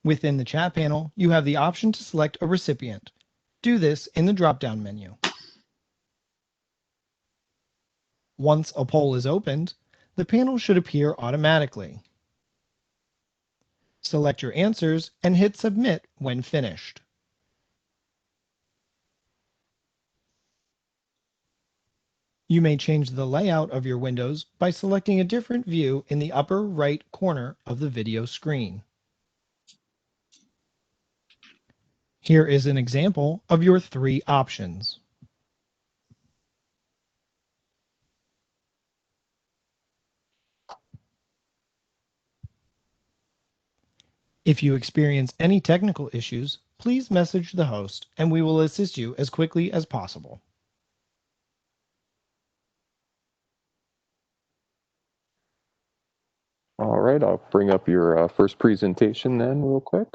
Within the chat panel, you have the option to select a recipient. Do this in the drop-down menu. Once a poll is opened, the panel should appear automatically. Select your answers and hit Submit when finished. You may change the layout of your windows by selecting a different view in the upper right corner of the video screen. Here is an example of your three options. If you experience any technical issues, please message the host and we will assist you as quickly as possible. All right, I'll bring up your first presentation then real quick.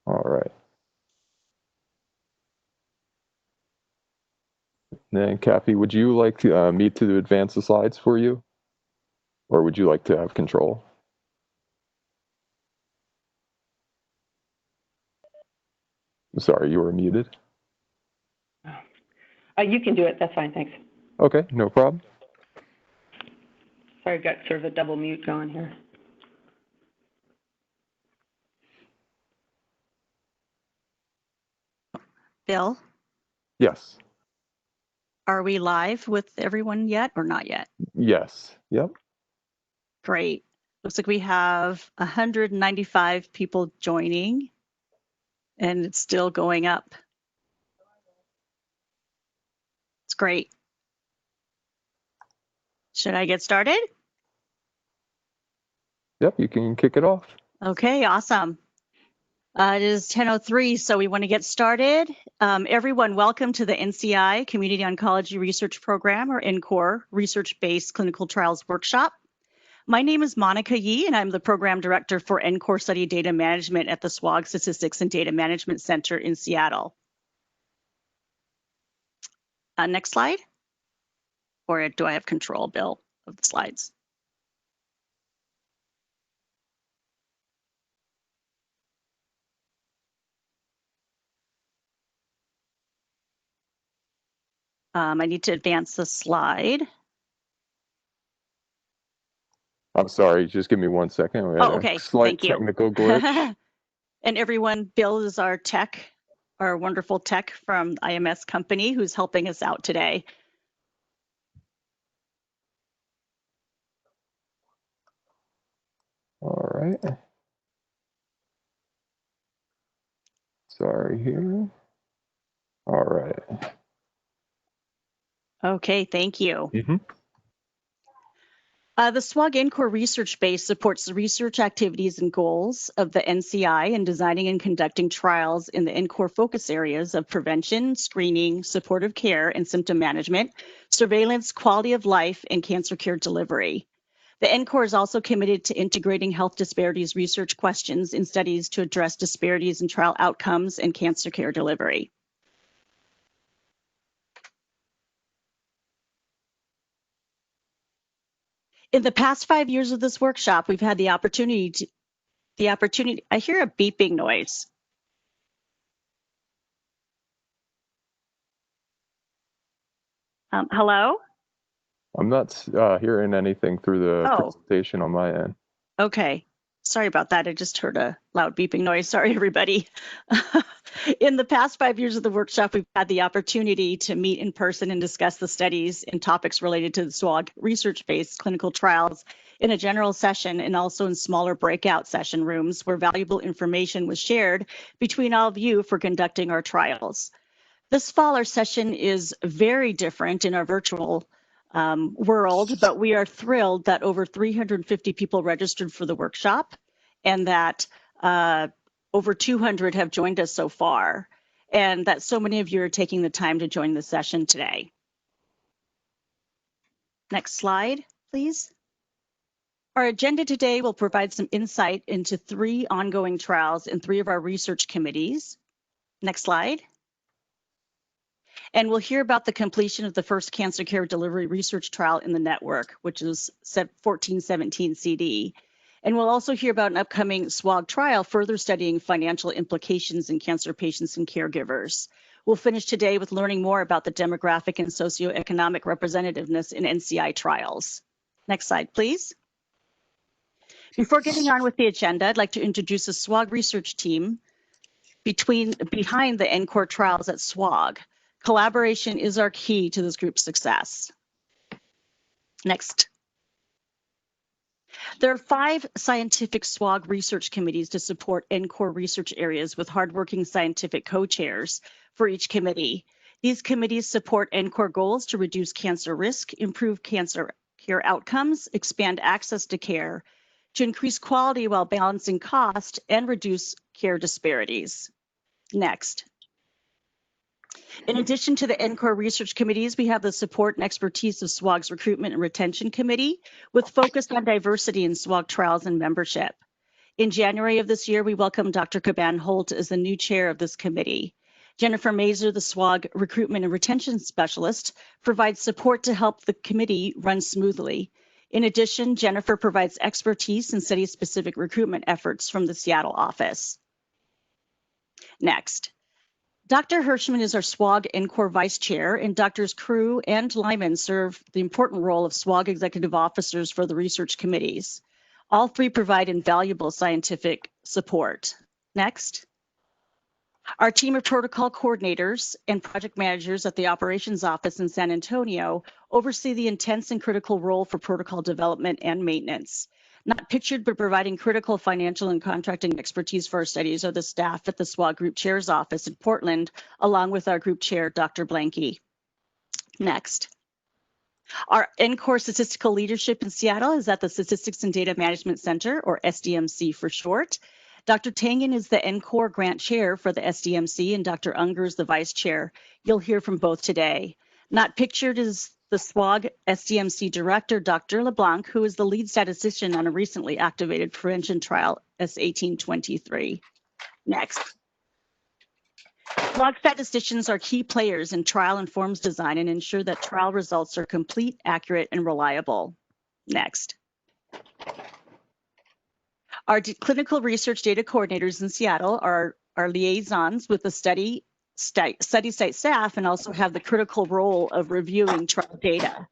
All right. Then, Kathy, would you like me to advance the slides for you? Or would you like to have control? Sorry, you were muted. You can do it. That's fine. Thanks. Okay, no problem. Sorry, I've got sort of a double mute going here. Bill? Yes. Are we live with everyone yet or not yet? Yes. Yep. Great. Looks like we have 195 people joining and it's still going up. It's great. Should I get started? Yep, you can kick it off. Okay, awesome. It is 10:03, so we want to get started. Everyone, welcome to the NCI Community Oncology Research Program, or NCORP, Research-Based Clinical Trials Workshop. My name is Monica Yee, and I'm the Program Director for NCORP Study Data Management at the SWOG Statistics and Data Management Center in Seattle. Next slide. Or do I have control, Bill, of the slides? I need to advance the slide. I'm sorry, just give me 1 second. We had okay. a slight Thank you. technical glitch. And everyone, Bill is our tech, our wonderful tech from IMS company who's helping us out today. All right. Sorry here. All right. Okay, thank you. Mm-hmm. The SWOG NCORP research base supports the research activities and goals of the NCI in designing and conducting trials in the NCORP focus areas of prevention, screening, supportive care, and symptom management, surveillance, quality of life, and cancer care delivery. The NCORP is also committed to integrating health disparities research questions in studies to address disparities in trial outcomes and cancer care delivery. In the past 5 years of this workshop, we've had the opportunity, I hear a beeping noise. Hello? I'm not hearing anything through the presentation on my end. Okay. Sorry about that. I just heard a loud beeping noise. Sorry, everybody. In the past 5 years of the workshop, we've had the opportunity to meet in person and discuss the studies and topics related to the SWOG research-based clinical trials in a general session and also in smaller breakout session rooms where valuable information was shared between all of you for conducting our trials. This fall, our session is very different in our virtual world, but we are thrilled that over 350 people registered for the workshop and that over 200 have joined us so far, and that so many of you are taking the time to join the session today. Next slide, please. Our agenda today will provide some insight into 3 ongoing trials in 3 of our research committees. Next slide. And we'll hear about the completion of the first cancer care delivery research trial in the network, which is 1417 CD. And we'll also hear about an upcoming SWOG trial further studying financial implications in cancer patients and caregivers. We'll finish today with learning more about the demographic and socioeconomic representativeness in NCI trials. Next slide, please. Before getting on with the agenda, I'd like to introduce the SWOG research team behind the Encore trials at SWOG. Collaboration is our key to this group's success. Next. There are 5 scientific SWOG research committees to support Encore research areas with hardworking scientific co-chairs for each committee. These committees support Encore goals to reduce cancer risk, improve cancer care outcomes, expand access to care, to increase quality while balancing cost, and reduce care disparities. Next. In addition to the Encore research committees, we have the support and expertise of SWOG's Recruitment and Retention Committee with focus on diversity in SWOG trials and membership. In January of this year, we welcomed Dr. Caban Holt as the new chair of this committee. Jennifer Mazur, the SWOG Recruitment and Retention Specialist, provides support to help the committee run smoothly. In addition, Jennifer provides expertise in study-specific recruitment efforts from the Seattle office. Next. Dr. Hirschman is our SWOG Encore Vice Chair, and Drs. Crew and Lyman serve the important role of SWOG Executive Officers for the research committees. All 3 provide invaluable scientific support. Next. Our team of protocol coordinators and project managers at the Operations Office in San Antonio oversee the intense and critical role for protocol development and maintenance. Not pictured, but providing critical financial and contracting expertise for our studies are the staff at the SWOG Group Chair's office in Portland, along with our group chair, Dr. Blanke. Next. Our NCORP Statistical Leadership in Seattle is at the Statistics and Data Management Center, or SDMC for short. Dr. Tangen is the NCORP Grant Chair for the SDMC, and Dr. Unger is the Vice Chair. You'll hear from both today. Not pictured is the SWOG SDMC Director, Dr. LeBlanc, who is the lead statistician on a recently activated prevention trial, S1823. Next. SWOG statisticians are key players in trial and forms design and ensure that trial results are complete, accurate, and reliable. Next. Our clinical research data coordinators in Seattle are our liaisons with the study site staff and also have the critical role of reviewing trial data.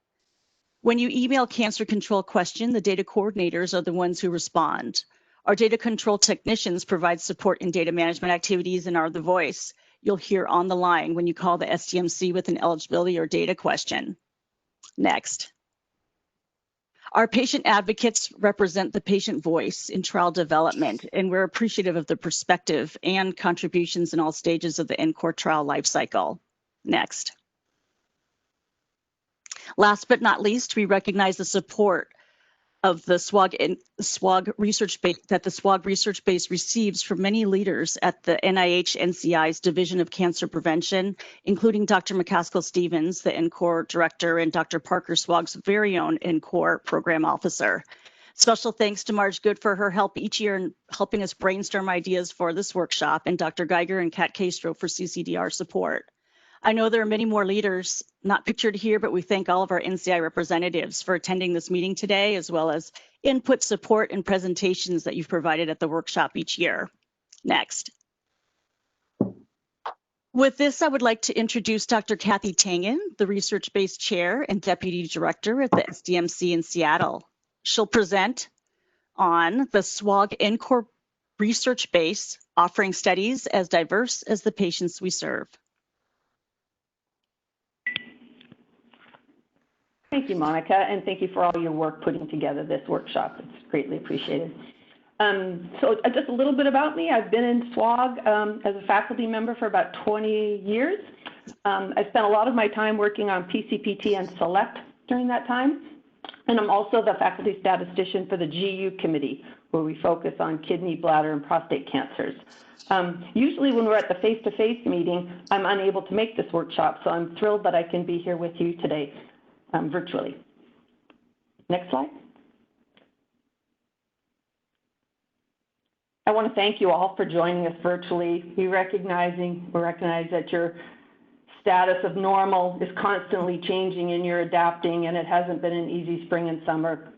When you email cancer control question, the data coordinators are the ones who respond. Our data control technicians provide support in data management activities and are the voice you'll hear on the line when you call the SDMC with an eligibility or data question. Next. Our patient advocates represent the patient voice in trial development, and we're appreciative of the perspective and contributions in all stages of the NCORP trial lifecycle. Next. Last but not least, we recognize the support of the SWOG research base that the SWOG research base receives from many leaders at the NIH NCI's Division of Cancer Prevention, including Dr. McCaskill Stevens, the NCORP director, and Dr. Parker SWOG's very own NCORP program officer. Special thanks to Marge Good for her help each year in helping us brainstorm ideas for this workshop, and Dr. Geiger and Kat Castro for CCDR support. I know there are many more leaders not pictured here, but we thank all of our NCI representatives for attending this meeting today, as well as input, support, and presentations that you've provided at the workshop each year. Next. With this, I would like to introduce Dr. Kathy Tangen, the research-based chair and deputy director at the SDMC in Seattle. She'll present on the SWOG NCORP research base, offering studies as diverse as the patients we serve. Thank you, Monica, and thank you for all your work putting together this workshop. It's greatly appreciated. So just a little bit about me. I've been in SWOG as a faculty member for about 20 years. I spent a lot of my time working on PCPT and SELECT during that time. And I'm also the faculty statistician for the GU committee, where we focus on kidney, bladder, and prostate cancers. Usually when we're at the face-to-face meeting, I'm unable to make this workshop, so I'm thrilled that I can be here with you today virtually. Next slide. I want to thank you all for joining us virtually. We recognize that your status of normal is constantly changing and you're adapting, and it hasn't been an easy spring and summer.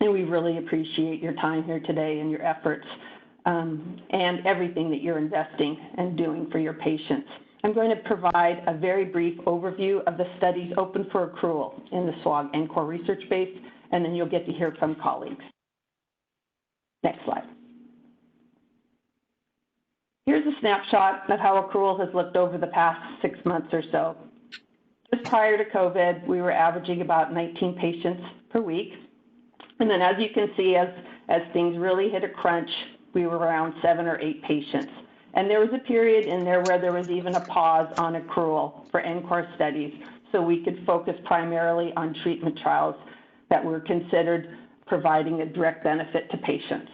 And we really appreciate your time here today and your efforts and everything that you're investing and doing for your patients. I'm going to provide a very brief overview of the studies open for accrual in the SWOG Encore research base, and then you'll get to hear from colleagues. Next slide. Here's a snapshot of how accrual has looked over the past 6 months or so. Just prior to COVID, we were averaging about 19 patients per week. And then as you can see, as things really hit a crunch, we were around 7 or 8 patients. And there was a period in there where there was even a pause on accrual for NCORP studies, so we could focus primarily on treatment trials that were considered providing a direct benefit to patients.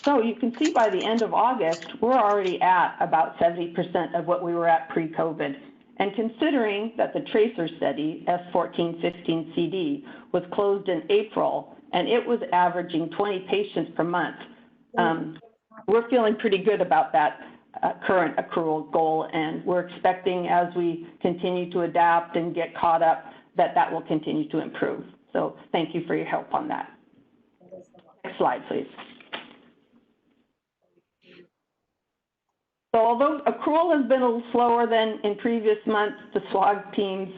So you can see by the end of August, we're already at about 70% of what we were at pre-COVID. And considering that the tracer study, S1415CD, was closed in April, and it was averaging 20 patients per month, we're feeling pretty good about that current accrual goal, and we're expecting as we continue to adapt and get caught up that that will continue to improve. So thank you for your help on that. Next slide, please. So although accrual has been a little slower than in previous months, the SWOG teams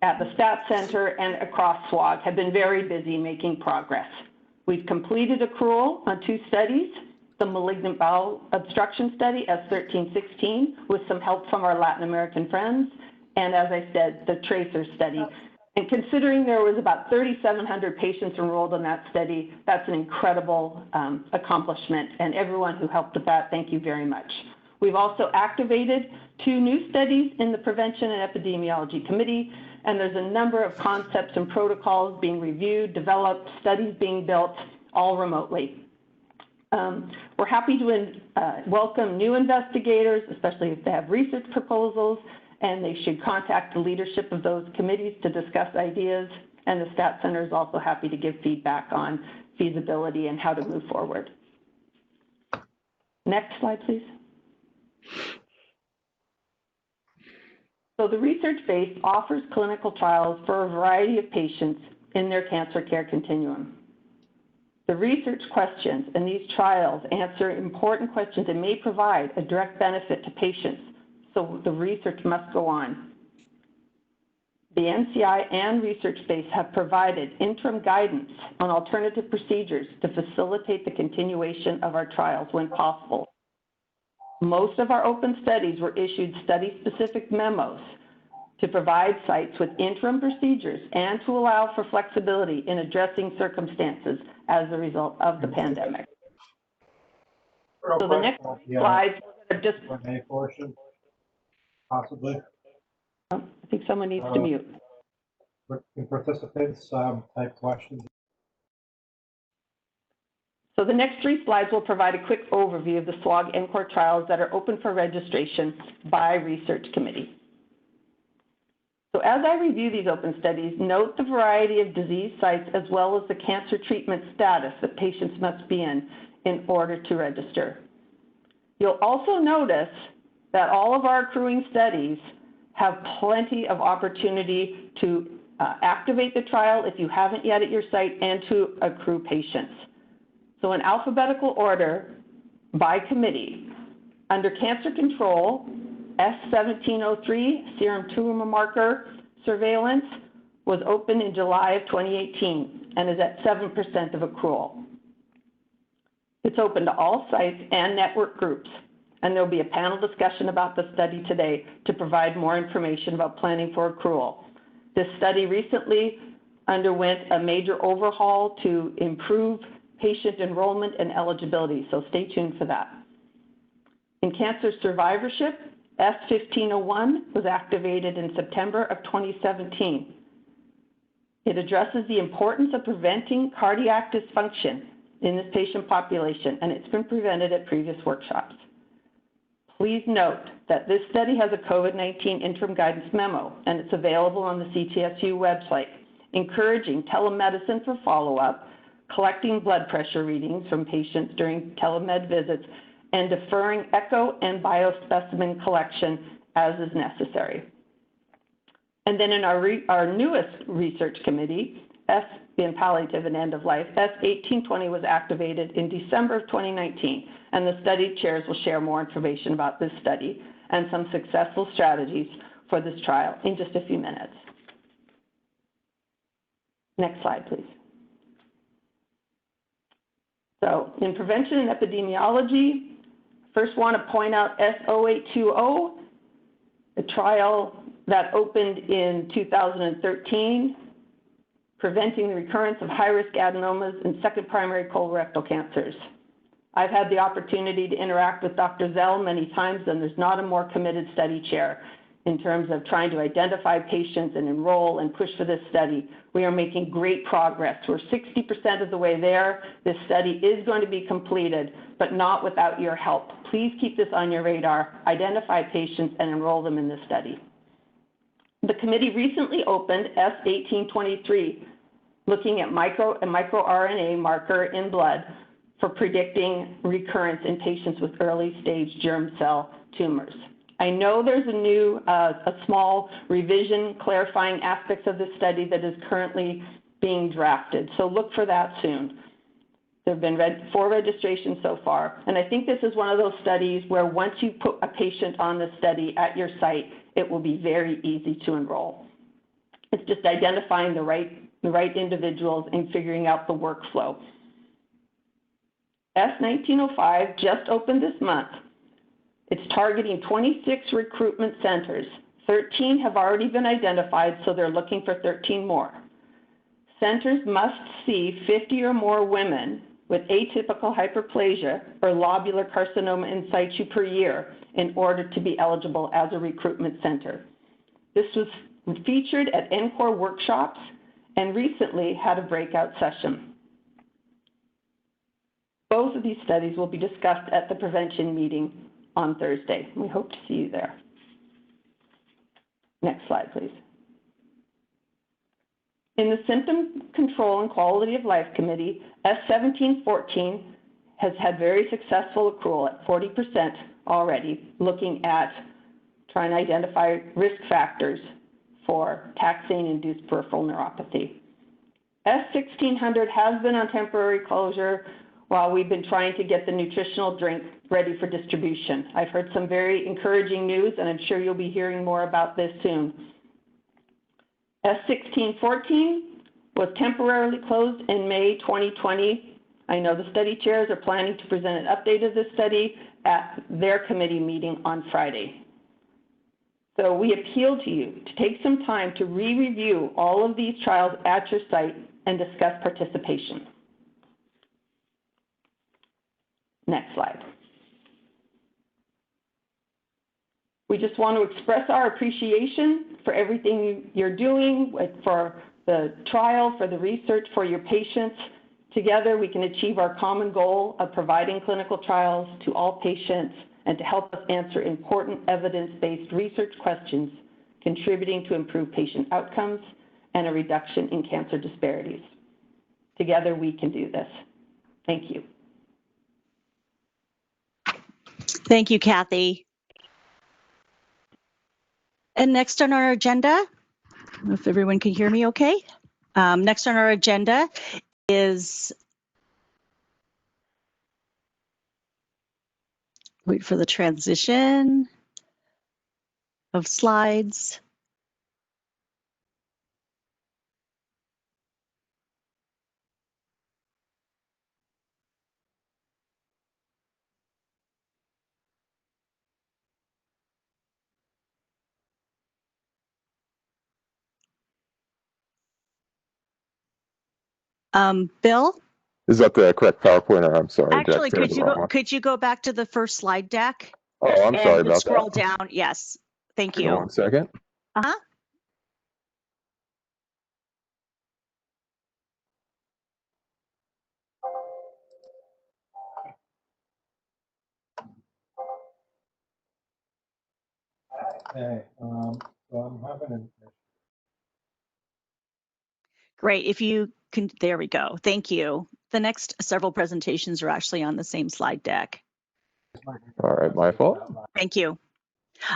at the Stat Center and across SWOG have been very busy making progress. We've completed accrual on 2 studies, the malignant bowel obstruction study, S1316, with some help from our Latin American friends, and as I said, the tracer study. And considering there was about 3,700 patients enrolled in that study, that's an incredible accomplishment, and everyone who helped with that, thank you very much. We've also activated 2 new studies in the Prevention and Epidemiology Committee, and there's a number of concepts and protocols being reviewed, developed, studies being built, all remotely. We're happy to welcome new investigators, especially if they have research proposals, and they should contact the leadership of those committees to discuss ideas. And the Stat Center is also happy to give feedback on feasibility and how to move forward. Next slide, please. So the research base offers clinical trials for a variety of patients in their cancer care continuum. The research questions in these trials answer important questions and may provide a direct benefit to patients, so the research must go on. The NCI and research base have provided interim guidance on alternative procedures to facilitate the continuation of our trials when possible. Most of our open studies were issued study-specific memos to provide sites with interim procedures and to allow for flexibility in addressing circumstances as a result of the pandemic. So the next slide, just portion, possibly. I think someone needs to mute. Participants type questions. So the next 3 slides will provide a quick overview of the SWOG Encore trials that are open for registration by research committee. So as I review these open studies, note the variety of disease sites as well as the cancer treatment status that patients must be in order to register. You'll also notice that all of our accruing studies have plenty of opportunity to activate the trial if you haven't yet at your site and to accrue patients. So in alphabetical order by committee, under cancer control, S1703 serum tumor marker surveillance was open in July of 2018 and is at 7% of accrual. It's open to all sites and network groups, and there'll be a panel discussion about the study today to provide more information about planning for accrual. This study recently underwent a major overhaul to improve patient enrollment and eligibility, so stay tuned for that. In cancer survivorship, S1501 was activated in September of 2017. It addresses the importance of preventing cardiac dysfunction in this patient population, and it's been presented at previous workshops. Please note that this study has a COVID-19 interim guidance memo, and it's available on the CTSU website, encouraging telemedicine for follow-up, collecting blood pressure readings from patients during telemed visits, and deferring echo and biospecimen collection as is necessary. And then in our newest research committee, in palliative and end of life, S1820 was activated in December of 2019, and the study chairs will share more information about this study and some successful strategies for this trial in just a few minutes. Next slide, please. So in prevention and epidemiology, first want to point out S0820, a trial that opened in 2013, preventing the recurrence of high-risk adenomas and second primary colorectal cancers. I've had the opportunity to interact with Dr. Zell many times, and there's not a more committed study chair in terms of trying to identify patients and enroll and push for this study. We are making great progress. We're 60% of the way there. This study is going to be completed, but not without your help. Please keep this on your radar, identify patients, and enroll them in this study. The committee recently opened S1823, looking at microRNA marker in blood for predicting recurrence in patients with early stage germ cell tumors. I know there's a small revision clarifying aspects of this study that is currently being drafted, so look for that soon. There have been 4 registrations so far, and I think this is one of those studies where once you put a patient on the study at your site, it will be very easy to enroll. It's just identifying the right individuals and figuring out the workflow. S1905 just opened this month. It's targeting 26 recruitment centers. 13 have already been identified, so they're looking for 13 more. Centers must see 50 or more women with atypical hyperplasia or lobular carcinoma in situ per year in order to be eligible as a recruitment center. This was featured at NCORP workshops and recently had a breakout session. Both of these studies will be discussed at the prevention meeting on Thursday. We hope to see you there. Next slide, please. In the Symptom Control and Quality of Life Committee, S1714 has had very successful accrual at 40% already, looking at trying to identify risk factors for taxane-induced peripheral neuropathy. S1600 has been on temporary closure while we've been trying to get the nutritional drink ready for distribution. I've heard some very encouraging news, and I'm sure you'll be hearing more about this soon. S1614 was temporarily closed in May 2020. I know the study chairs are planning to present an update of this study at their committee meeting on Friday. So we appeal to you to take some time to re-review all of these trials at your site and discuss participation. Next slide. We just want to express our appreciation for everything you're doing, for the trial, for the research, for your patients. Together, we can achieve our common goal of providing clinical trials to all patients and to help us answer important evidence-based research questions, contributing to improved patient outcomes and a reduction in cancer disparities. Together, we can do this. Thank you. Thank you, Kathy. And next on our agenda, I don't know if everyone can hear me okay. Next on our agenda is, wait for the transition of slides. Bill? Is that the correct PowerPoint? Or I'm sorry. Actually, could you go back to the first slide deck? Oh, I'm sorry about that. Scroll down. Yes. Thank you. 1 second. Uh-huh. Okay, so I'm having an Great. If you can, there we go. Thank you. The next several presentations are actually on the same slide deck. All right, my fault. Thank you.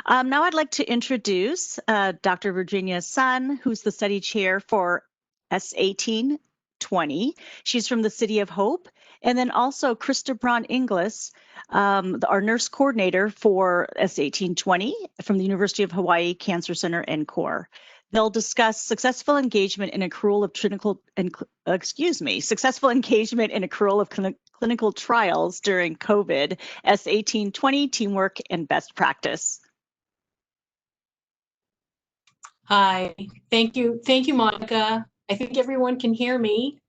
Now I'd like to introduce Dr. Virginia Sun, who's the study chair for S1820. She's from the City of Hope. And then also Krista Braun-Inglis, our nurse coordinator for S1820 from the University of Hawaii Cancer Center, NCORP. They'll discuss successful engagement in accrual of successful engagement in accrual of clinical trials during COVID, S1820, teamwork and best practice. Hi, thank you, Monica. I think everyone can hear me,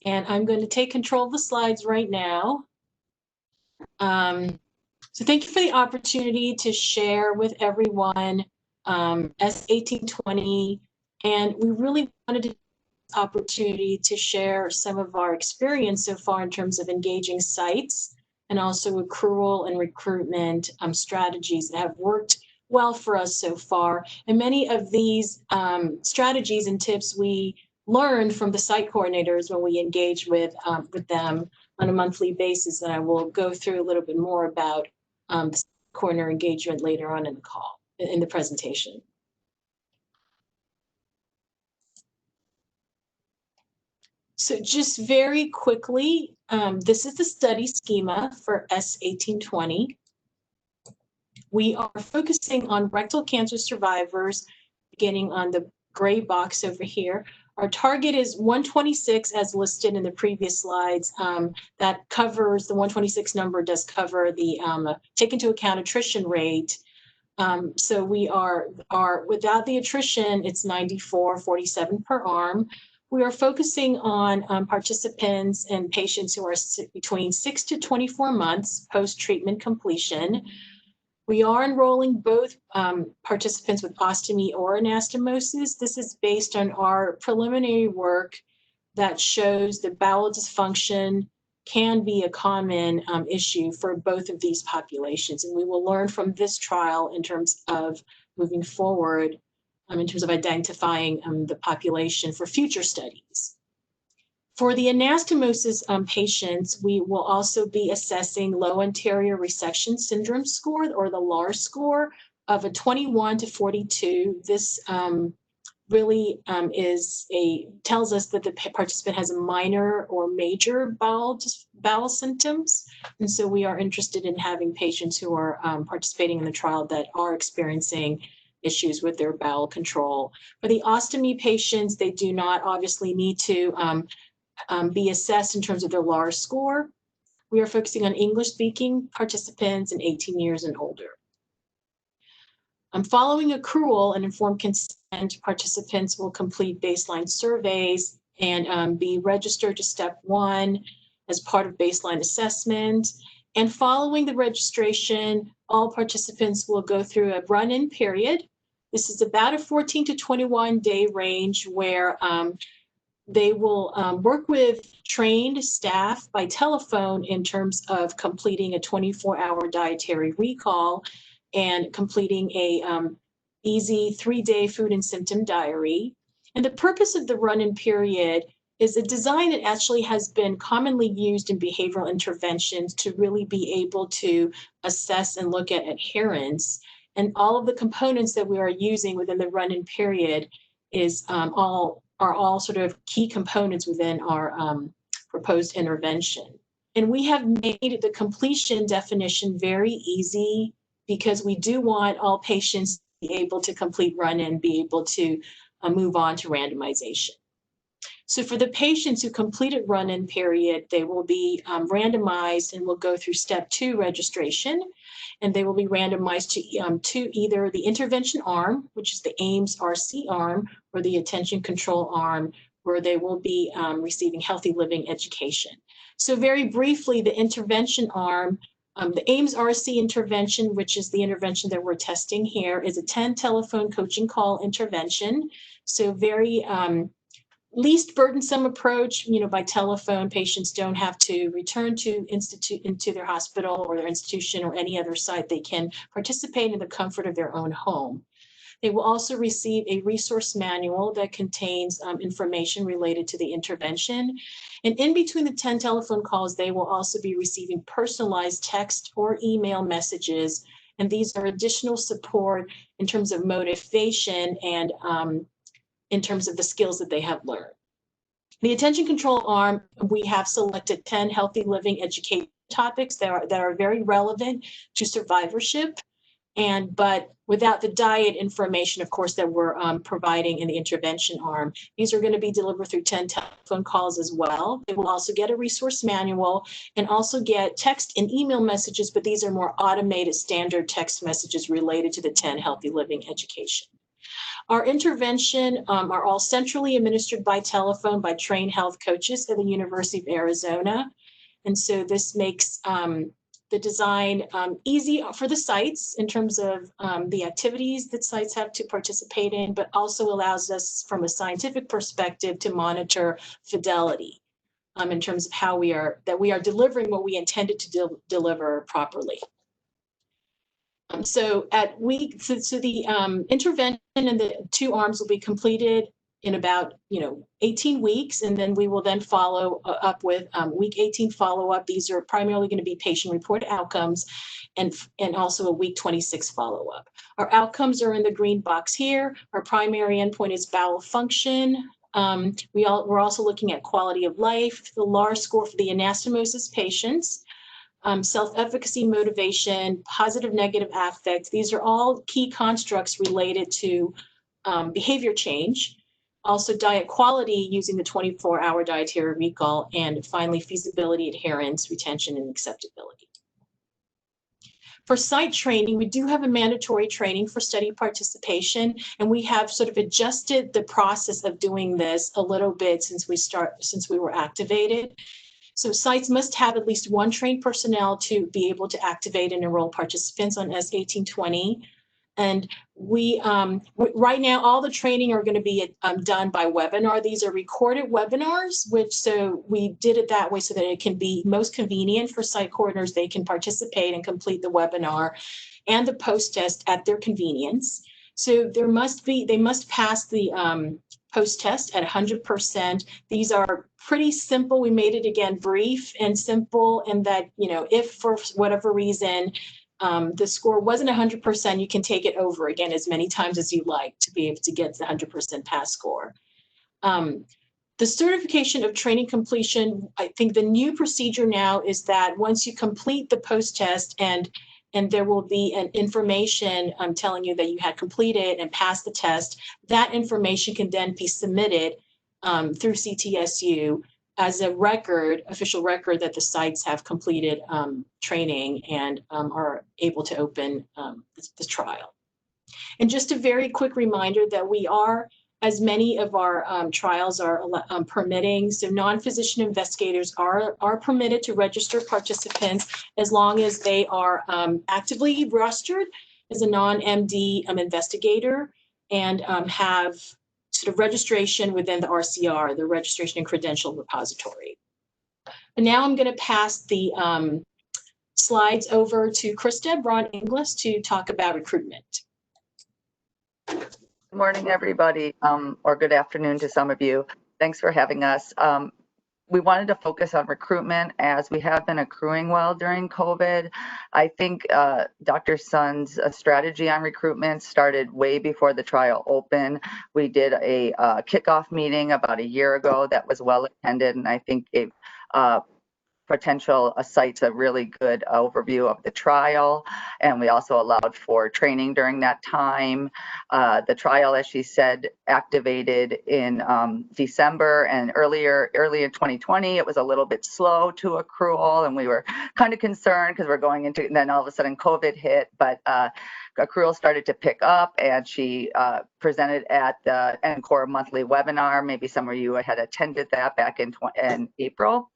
and I'm going to take control of the slides right now. So thank you for the opportunity to share with everyone S1820, and we really wanted to opportunity to share some of our experience so far in terms of engaging sites and also accrual and recruitment strategies that have worked well for us so far. And many of these strategies and tips we learned from the site coordinators when we engage with them on a monthly basis. And I will go through a little bit more about the coordinator engagement later on in the call, in the presentation. So just very quickly, this is the study schema for S1820. We are focusing on rectal cancer survivors, beginning on the gray box over here. Our target is 126 as listed in the previous slides. That covers, the 126 number does cover the take into account attrition rate. So we are without the attrition, it's 94.47 per arm. We are focusing on participants and patients who are between 6 to 24 months post-treatment completion. We are enrolling both participants with ostomy or anastomosis. This is based on our preliminary work that shows that bowel dysfunction can be a common issue for both of these populations. And we will learn from this trial in terms of moving forward, in terms of identifying the population for future studies. For the anastomosis patients, we will also be assessing low anterior resection syndrome score, or the LAR score, of a 21 to 42. This really tells us that the participant has a minor or major bowel symptoms. And so we are interested in having patients who are participating in the trial that are experiencing issues with their bowel control. For the ostomy patients, they do not obviously need to be assessed in terms of their LAR score. We are focusing on English-speaking participants and 18 years and older. Following accrual and informed consent, participants will complete baseline surveys and be registered to step 1 as part of baseline assessment. And following the registration, all participants will go through a run-in period. This is about a 14 to 21 day range where they will work with trained staff by telephone in terms of completing a 24-hour dietary recall and completing a easy 3-day food and symptom diary. And the purpose of the run-in period is a design that actually has been commonly used in behavioral interventions to really be able to assess and look at adherence. And all of the components that we are using within the run-in period is all sort of key components within our proposed intervention. And we have made the completion definition very easy because we do want all patients to be able to complete run-in, be able to move on to randomization. So for the patients who completed run-in period, they will be randomized and will go through step 2 registration. And they will be randomized to either the intervention arm, which is the AIMS-RC arm, or the attention control arm, where they will be receiving healthy living education. So very briefly, the intervention arm, the AIMS-RC intervention, which is the intervention that we're testing here, is a 10 telephone coaching call intervention. So very least burdensome approach, by telephone. Patients don't have to return into their hospital or their institution or any other site. They can participate in the comfort of their own home. They will also receive a resource manual that contains information related to the intervention. And in between the 10 telephone calls, they will also be receiving personalized text or email messages. And these are additional support in terms of motivation and in terms of the skills that they have learned. The attention control arm, we have selected 10 healthy living education topics that are very relevant to survivorship. But without the diet information, of course, that we're providing in the intervention arm, these are going to be delivered through 10 telephone calls as well. They will also get a resource manual and also get text and email messages, but these are more automated standard text messages related to the 10 healthy living education. Our intervention are all centrally administered by telephone by trained health coaches at the University of Arizona. And so this makes the design easy for the sites in terms of the activities that sites have to participate in, but also allows us from a scientific perspective to monitor fidelity in terms of how we are delivering what we intended to deliver properly. So the intervention and the 2 arms will be completed in about 18 weeks, and then we will then follow up with week 18 follow-up. These are primarily going to be patient-reported outcomes and also a week 26 follow-up. Our outcomes are in the green box here. Our primary endpoint is bowel function. We're also looking at quality of life, the LAR score for the anastomosis patients, self-efficacy, motivation, positive, negative affect. These are all key constructs related to behavior change. Also diet quality using the 24-hour dietary recall, and finally feasibility, adherence, retention, and acceptability. For site training, we do have a mandatory training for study participation, and we have sort of adjusted the process of doing this a little bit since we were activated. So sites must have at least 1 trained personnel to be able to activate and enroll participants on S1820. And we, right now, all the training are going to be done by webinar. These are recorded webinars, so we did it that way so that it can be most convenient for site coordinators. They can participate and complete the webinar and the post-test at their convenience. So they must pass the post-test at 100%. These are pretty simple. We made it, again, brief and simple, and that, if for whatever reason, the score wasn't 100%, you can take it over again as many times as you like to be able to get the 100% pass score. The certification of training completion, I think the new procedure now is that once you complete the post-test and there will be an information telling you that you had completed and passed the test, that information can then be submitted through CTSU as a record, official record that the sites have completed training and are able to open the trial. And just a very quick reminder that we are, as many of our trials are permitting, so non-physician investigators are permitted to register participants as long as they are actively registered as a non-MD investigator and have sort of registration within the RCR, the Registration and Credential Repository. And now I'm going to pass the slides over to Krista Braun-Inglis to talk about recruitment. Good morning, everybody, or good afternoon to some of you. Thanks for having us. We wanted to focus on recruitment as we have been accruing well during COVID. I think Dr. Sun's strategy on recruitment started way before the trial opened. We did a kickoff meeting about a year ago that was well attended, and I think gave potential sites a really good overview of the trial, and we also allowed for training during that time. The trial, as she said, activated in December, and early in 2020 it was a little bit slow to accrual, and we were kind of concerned because we're going into, and then all of a sudden COVID hit, but accrual started to pick up, and she presented at the NCORP monthly webinar. Maybe some of you had attended that back in April.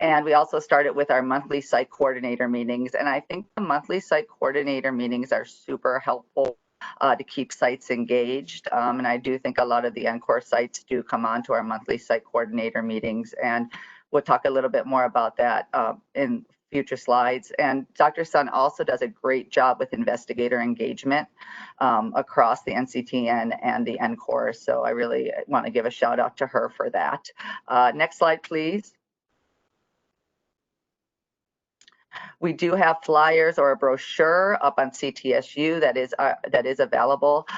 And we also started with our monthly site coordinator meetings. And I think the monthly site coordinator meetings are super helpful to keep sites engaged. And I do think a lot of the NCORP sites do come on to our monthly site coordinator meetings, and we'll talk a little bit more about that in future slides. And Dr. Sun also does a great job with investigator engagement across the NCTN and the NCORP. So I really want to give a shout out to her for that. Next slide, please. We do have flyers or a brochure up on CTSU that is available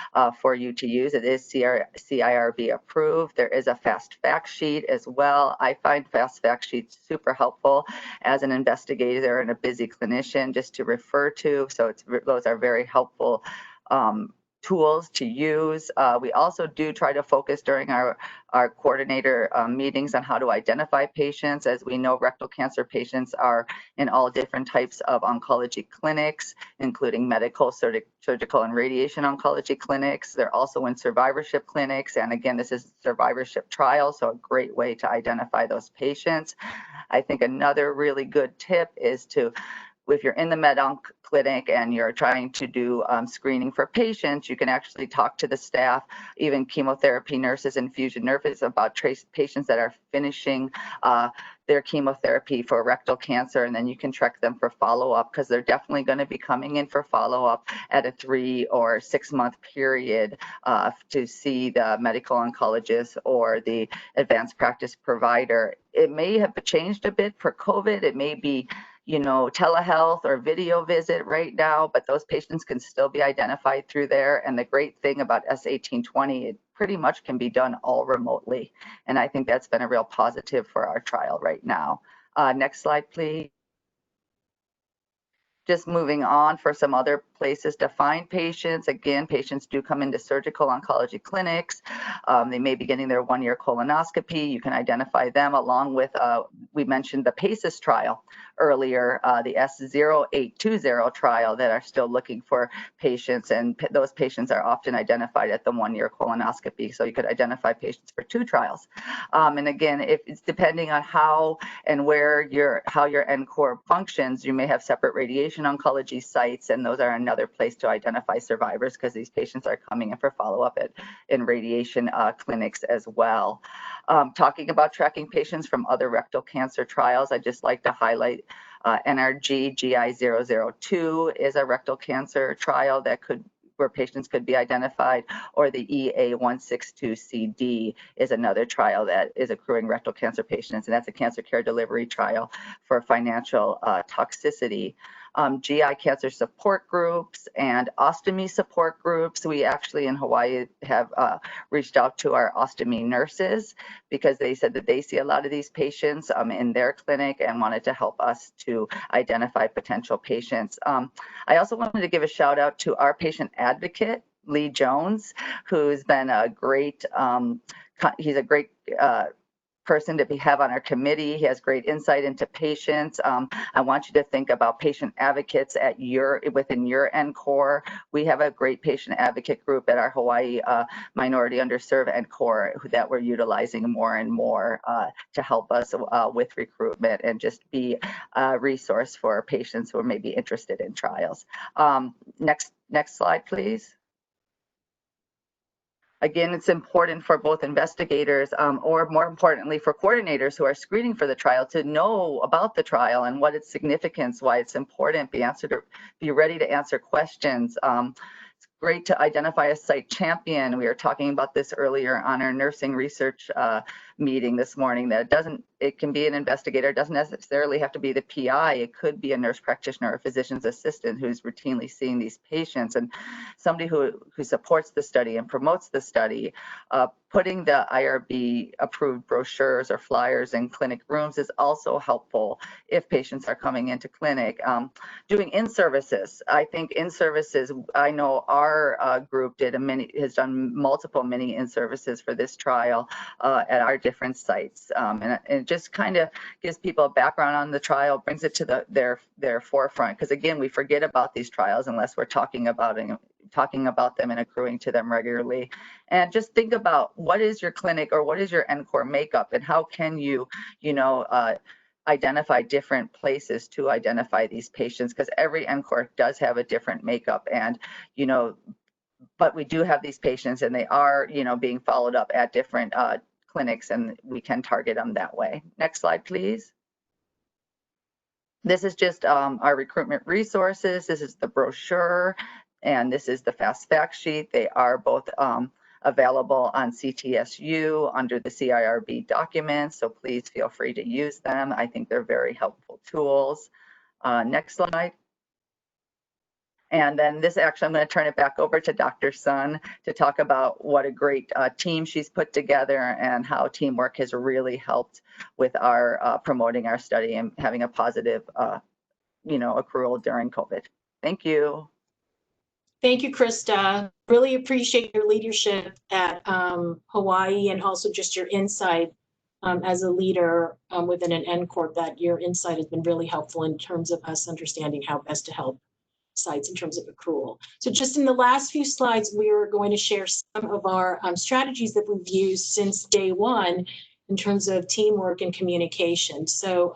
for you to use. It is CIRB approved. There is a fast fact sheet as well. I find fast fact sheets super helpful as an investigator and a busy clinician just to refer to. So those are very helpful tools to use. We also do try to focus during our coordinator meetings on how to identify patients. As we know, rectal cancer patients are in all different types of oncology clinics, including medical, surgical, and radiation oncology clinics. They're also in survivorship clinics. And again, this is a survivorship trial, so a great way to identify those patients. I think another really good tip is to, if you're in the med-onc clinic and you're trying to do screening for patients, you can actually talk to the staff, even chemotherapy nurses, infusion nurses, about patients that are finishing their chemotherapy for rectal cancer, and then you can track them for follow-up, because they're definitely going to be coming in for follow-up at a 3 or 6 month period to see the medical oncologist or the advanced practice provider. It may have changed a bit for COVID. It may be, you know, telehealth or video visit right now, but those patients can still be identified through there. And the great thing about S1820, it pretty much can be done all remotely. And I think that's been a real positive for our trial right now. Next slide, please. Just moving on for some other places to find patients. Again, patients do come into surgical oncology clinics. They may be getting their 1-year colonoscopy. You can identify them along with, we mentioned the PACES trial earlier, the S0820 trial that are still looking for patients. And those patients are often identified at the 1-year colonoscopy. So you could identify patients for 2 trials. And again, if it's depending on how and where how your NCORP functions, you may have separate radiation oncology sites, and those are another place to identify survivors, because these patients are coming in for follow-up in radiation clinics as well. Talking about tracking patients from other rectal cancer trials, I'd just like to highlight NRG GI002 is a rectal cancer trial where patients could be identified, or the EA162CD is another trial that is accruing rectal cancer patients, and that's a cancer care delivery trial for financial toxicity. GI cancer support groups and ostomy support groups. We actually in Hawaii have reached out to our ostomy nurses, because they said that they see a lot of these patients in their clinic and wanted to help us to identify potential patients. I also wanted to give a shout out to our patient advocate, Lee Jones, who's been a great, he's a great person to have on our committee. He has great insight into patients. I want you to think about patient advocates within your NCORP. We have a great patient advocate group at our Hawaii Minority Underserved NCORP that we're utilizing more and more to help us with recruitment and just be a resource for patients who are maybe interested in trials. Next slide, please. Again, it's important for both investigators or more importantly for coordinators who are screening for the trial to know about the trial and what its significance, why it's important, be ready to answer questions. It's great to identify a site champion. We were talking about this earlier on our nursing research meeting this morning, that it can be an investigator. It doesn't necessarily have to be the PI. It could be a nurse practitioner or physician's assistant who's routinely seeing these patients, and somebody who supports the study and promotes the study. Putting the IRB approved brochures or flyers in clinic rooms is also helpful if patients are coming into clinic. Doing in-services. I think in-services, I know our group has done multiple mini in-services for this trial at our different sites. And it just kind of gives people a background on the trial, brings it to their forefront. Because again, we forget about these trials unless we're talking about them and accruing to them regularly. And just think about, what is your clinic or what is your NCORP makeup, and how can you, identify different places to identify these patients, because every NCORP does have a different makeup. And, but we do have these patients, and they are, being followed up at different clinics, and we can target them that way. Next slide, please. This is just our recruitment resources. This is the brochure, and this is the fast fact sheet. They are both available on CTSU under the CIRB documents, so please feel free to use them. I think they're very helpful tools. Next slide. And then this, actually, I'm going to turn it back over to Dr. Sun to talk about what a great team she's put together and how teamwork has really helped with our promoting our study and having a positive, accrual during COVID. Thank you. Thank you, Krista. Really appreciate your leadership at Hawaii, and also just your insight as a leader within an NCORP. That your insight has been really helpful in terms of us understanding how best to help sites in terms of accrual. So just in the last few slides, we are going to share some of our strategies that we've used since day one in terms of teamwork and communication. So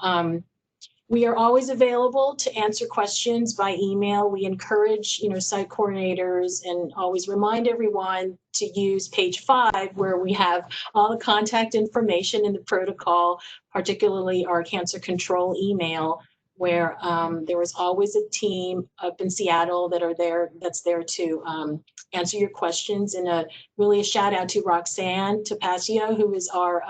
we are always available to answer questions by email. We encourage, site coordinators, and always remind everyone to use page 5, where we have all the contact information in the protocol, particularly our cancer control email, where there was always a team up in Seattle that's there to answer your questions. And really a shout out to Roxanne Tapasio, who is our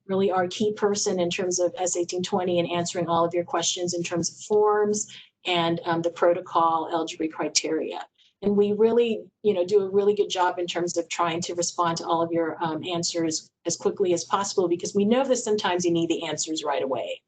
really our key person in terms of S1820 and answering all of your questions in terms of forms and the protocol eligibility criteria. And we really, do a really good job in terms of trying to respond to all of your answers as quickly as possible, because we know that sometimes you need the answers right away.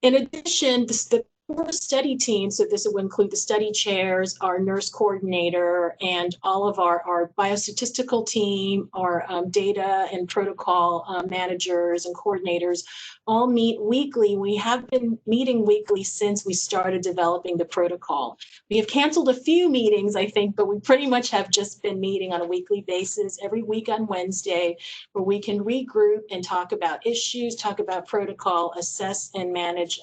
In addition, the core study team, so this will include the study chairs, our nurse coordinator, and all of our biostatistical team, our data and protocol managers and coordinators, all meet weekly. We have been meeting weekly since we started developing the protocol. We have canceled a few meetings, I think, but we pretty much have just been meeting on a weekly basis every week on Wednesday, where we can regroup and talk about issues, talk about protocol, assess and manage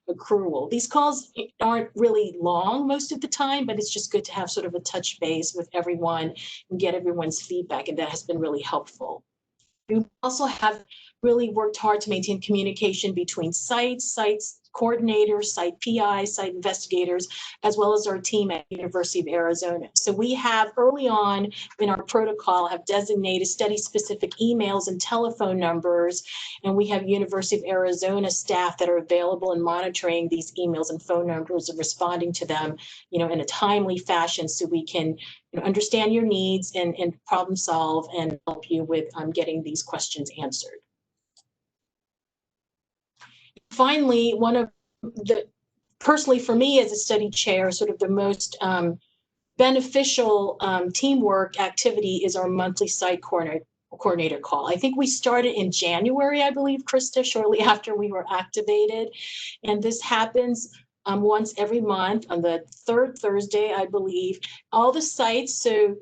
accrual. These calls aren't really long most of the time, but it's just good to have sort of a touch base with everyone and get everyone's feedback, and that has been really helpful. We also have really worked hard to maintain communication between sites coordinators, site PIs, site investigators, as well as our team at University of Arizona. So we have early on in our protocol have designated study-specific emails and telephone numbers, and we have University of Arizona staff that are available and monitoring these emails and phone numbers and responding to them, in a timely fashion, so we can understand your needs and problem solve and help you with getting these questions answered. Finally, one of the, personally for me as a study chair, sort of the most beneficial teamwork activity is our monthly site coordinator call. I think we started in January, I believe, Krista, shortly after we were activated. And this happens once every month on the third Thursday, I believe. All the sites, so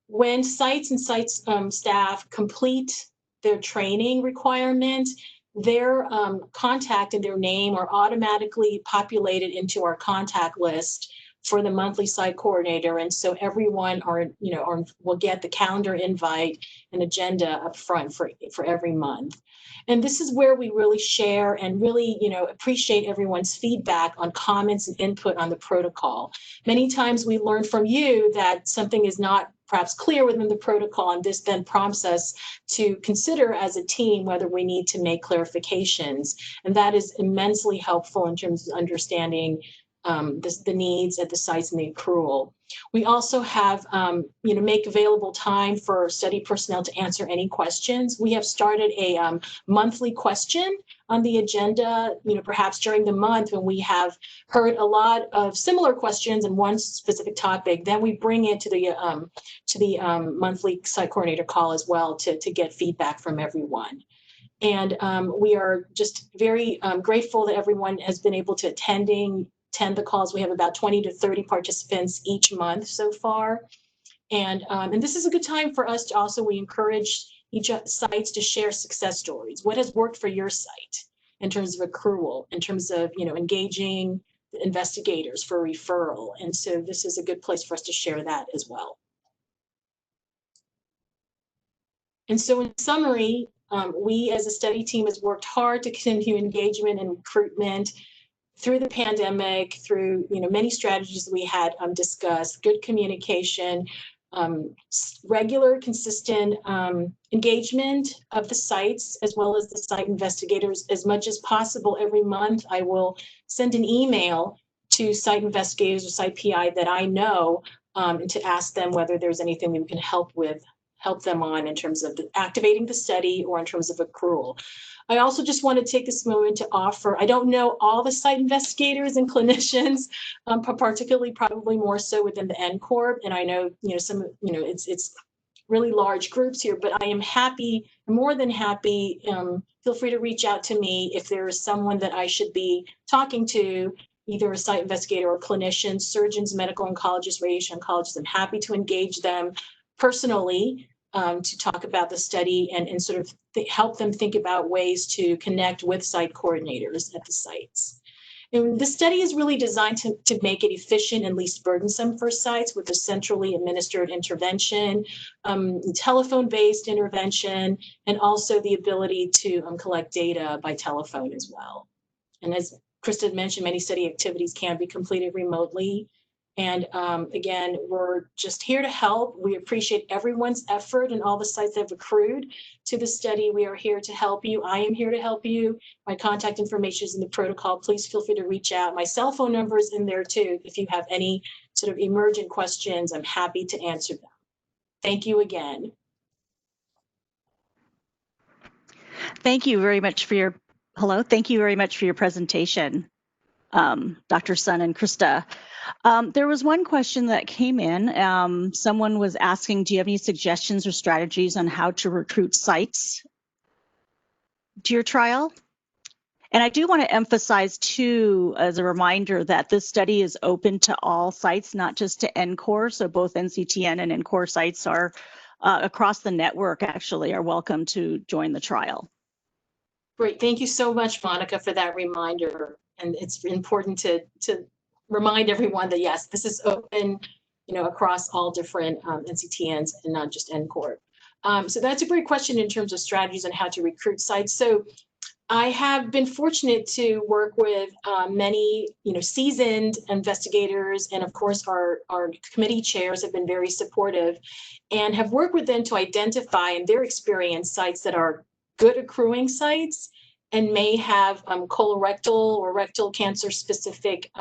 when sites and staff complete their training requirement, their contact and their name are automatically populated into our contact list for the monthly site coordinator. And so everyone will get the calendar invite and agenda up front for every month. And this is where we really share and really, appreciate everyone's feedback on comments and input on the protocol. Many times we learn from you that something is not perhaps clear within the protocol, and this then prompts us to consider as a team whether we need to make clarifications. And that is immensely helpful in terms of understanding the needs at the sites and the accrual. We also have, make available time for study personnel to answer any questions. We have started a monthly question on the agenda, perhaps during the month when we have heard a lot of similar questions in one specific topic, then we bring it to the monthly site coordinator call as well to get feedback from everyone. And we are just very grateful that everyone has been able to attend the calls. We have about 20 to 30 participants each month so far. And this is a good time for us to also, we encourage each sites to share success stories. What has worked for your site in terms of accrual, in terms of, engaging investigators for referral. And so this is a good place for us to share that as well. And so in summary, we as a study team has worked hard to continue engagement and recruitment through the pandemic, through many strategies we had discussed, good communication, regular, consistent engagement of the sites, as well as the site investigators. As much as possible every month, I will send an email to site investigators or site PI that I know, and to ask them whether there's anything we can help them on in terms of activating the study or in terms of accrual. I also just want to take this moment to offer, I don't know all the site investigators and clinicians, particularly probably more so within the NCORP, and I know, it's really large groups here, but I am happy, more than happy, feel free to reach out to me if there is someone that I should be talking to, either a site investigator or clinicians, surgeons, medical oncologists, radiation oncologists. I'm happy to engage them personally to talk about the study and sort of help them think about ways to connect with site coordinators at the sites. And the study is really designed to make it efficient and least burdensome for sites with a centrally administered intervention, telephone-based intervention, and also the ability to collect data by telephone as well. And as Krista mentioned, many study activities can be completed remotely. And again, we're just here to help. We appreciate everyone's effort and all the sites that have accrued to the study. We are here to help you. I am here to help you. My contact information is in the protocol. Please feel free to reach out. My cell phone number is in there too. If you have any sort of emergent questions, I'm happy to answer them. Thank you again. Thank you very much for your, thank you very much for your presentation, Dr. Sun and Krista. There was one question that came in. Someone was asking, do you have any suggestions or strategies on how to recruit sites to your trial? And I do want to emphasize too, as a reminder, that this study is open to all sites, not just to NCORP. So both NCTN and NCORP sites are across the network actually are welcome to join the trial. Great, thank you so much, Monica, for that reminder. And it's important to remind everyone that yes, this is open, across all different NCTNs and not just NCORP. So that's a great question in terms of strategies on how to recruit sites. So I have been fortunate to work with many, seasoned investigators, and of course our committee chairs have been very supportive and have worked with them to identify in their experience sites that are good accruing sites and may have colorectal or rectal cancer specific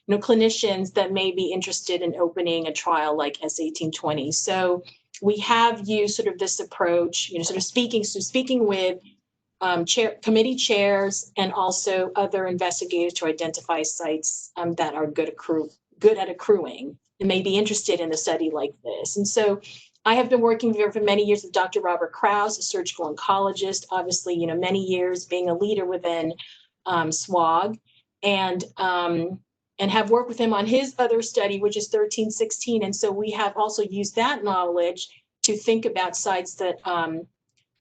clinicians that may be interested in opening a trial like S1820. So we have used sort of this approach, sort of speaking with committee chairs and also other investigators to identify sites that are good at accruing and may be interested in a study like this. And so I have been working here for many years with Dr. Robert Krause, a surgical oncologist, obviously, many years being a leader within SWOG, and have worked with him on his other study, which is 1316. And so we have also used that knowledge to think about sites that from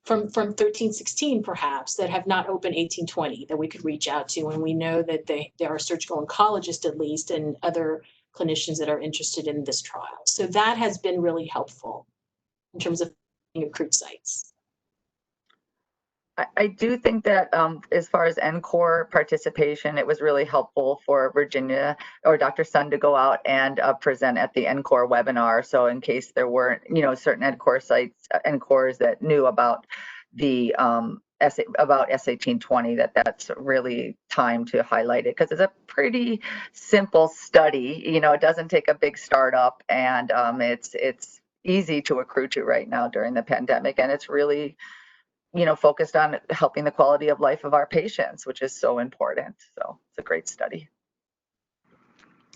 1316, perhaps, that have not opened 1820 that we could reach out to. And we know that there are surgical oncologists, at least, and other clinicians that are interested in this trial. So that has been really helpful in terms of accrued sites. I do think that as far as NCORP participation, it was really helpful for Virginia or Dr. Sun to go out and present at the NCORP webinar. So in case there weren't, certain NCORP sites, NCORPs that knew about the about S1820, that's really time to highlight it because it's a pretty simple study. It doesn't take a big startup, and it's easy to accrue to right now during the pandemic, and it's really focused on helping the quality of life of our patients, which is so important. So it's a great study.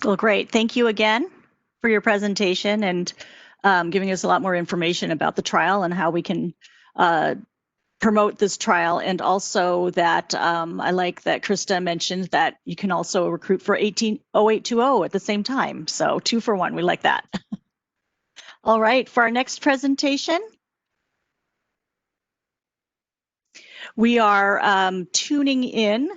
Well, great. Thank you again for your presentation and giving us a lot more information about the trial and how we can promote this trial. And also that I like that Krista mentioned that you can also recruit for 0820 at the same time. So 2 for 1, we like that. All right, for our next presentation, we are tuning in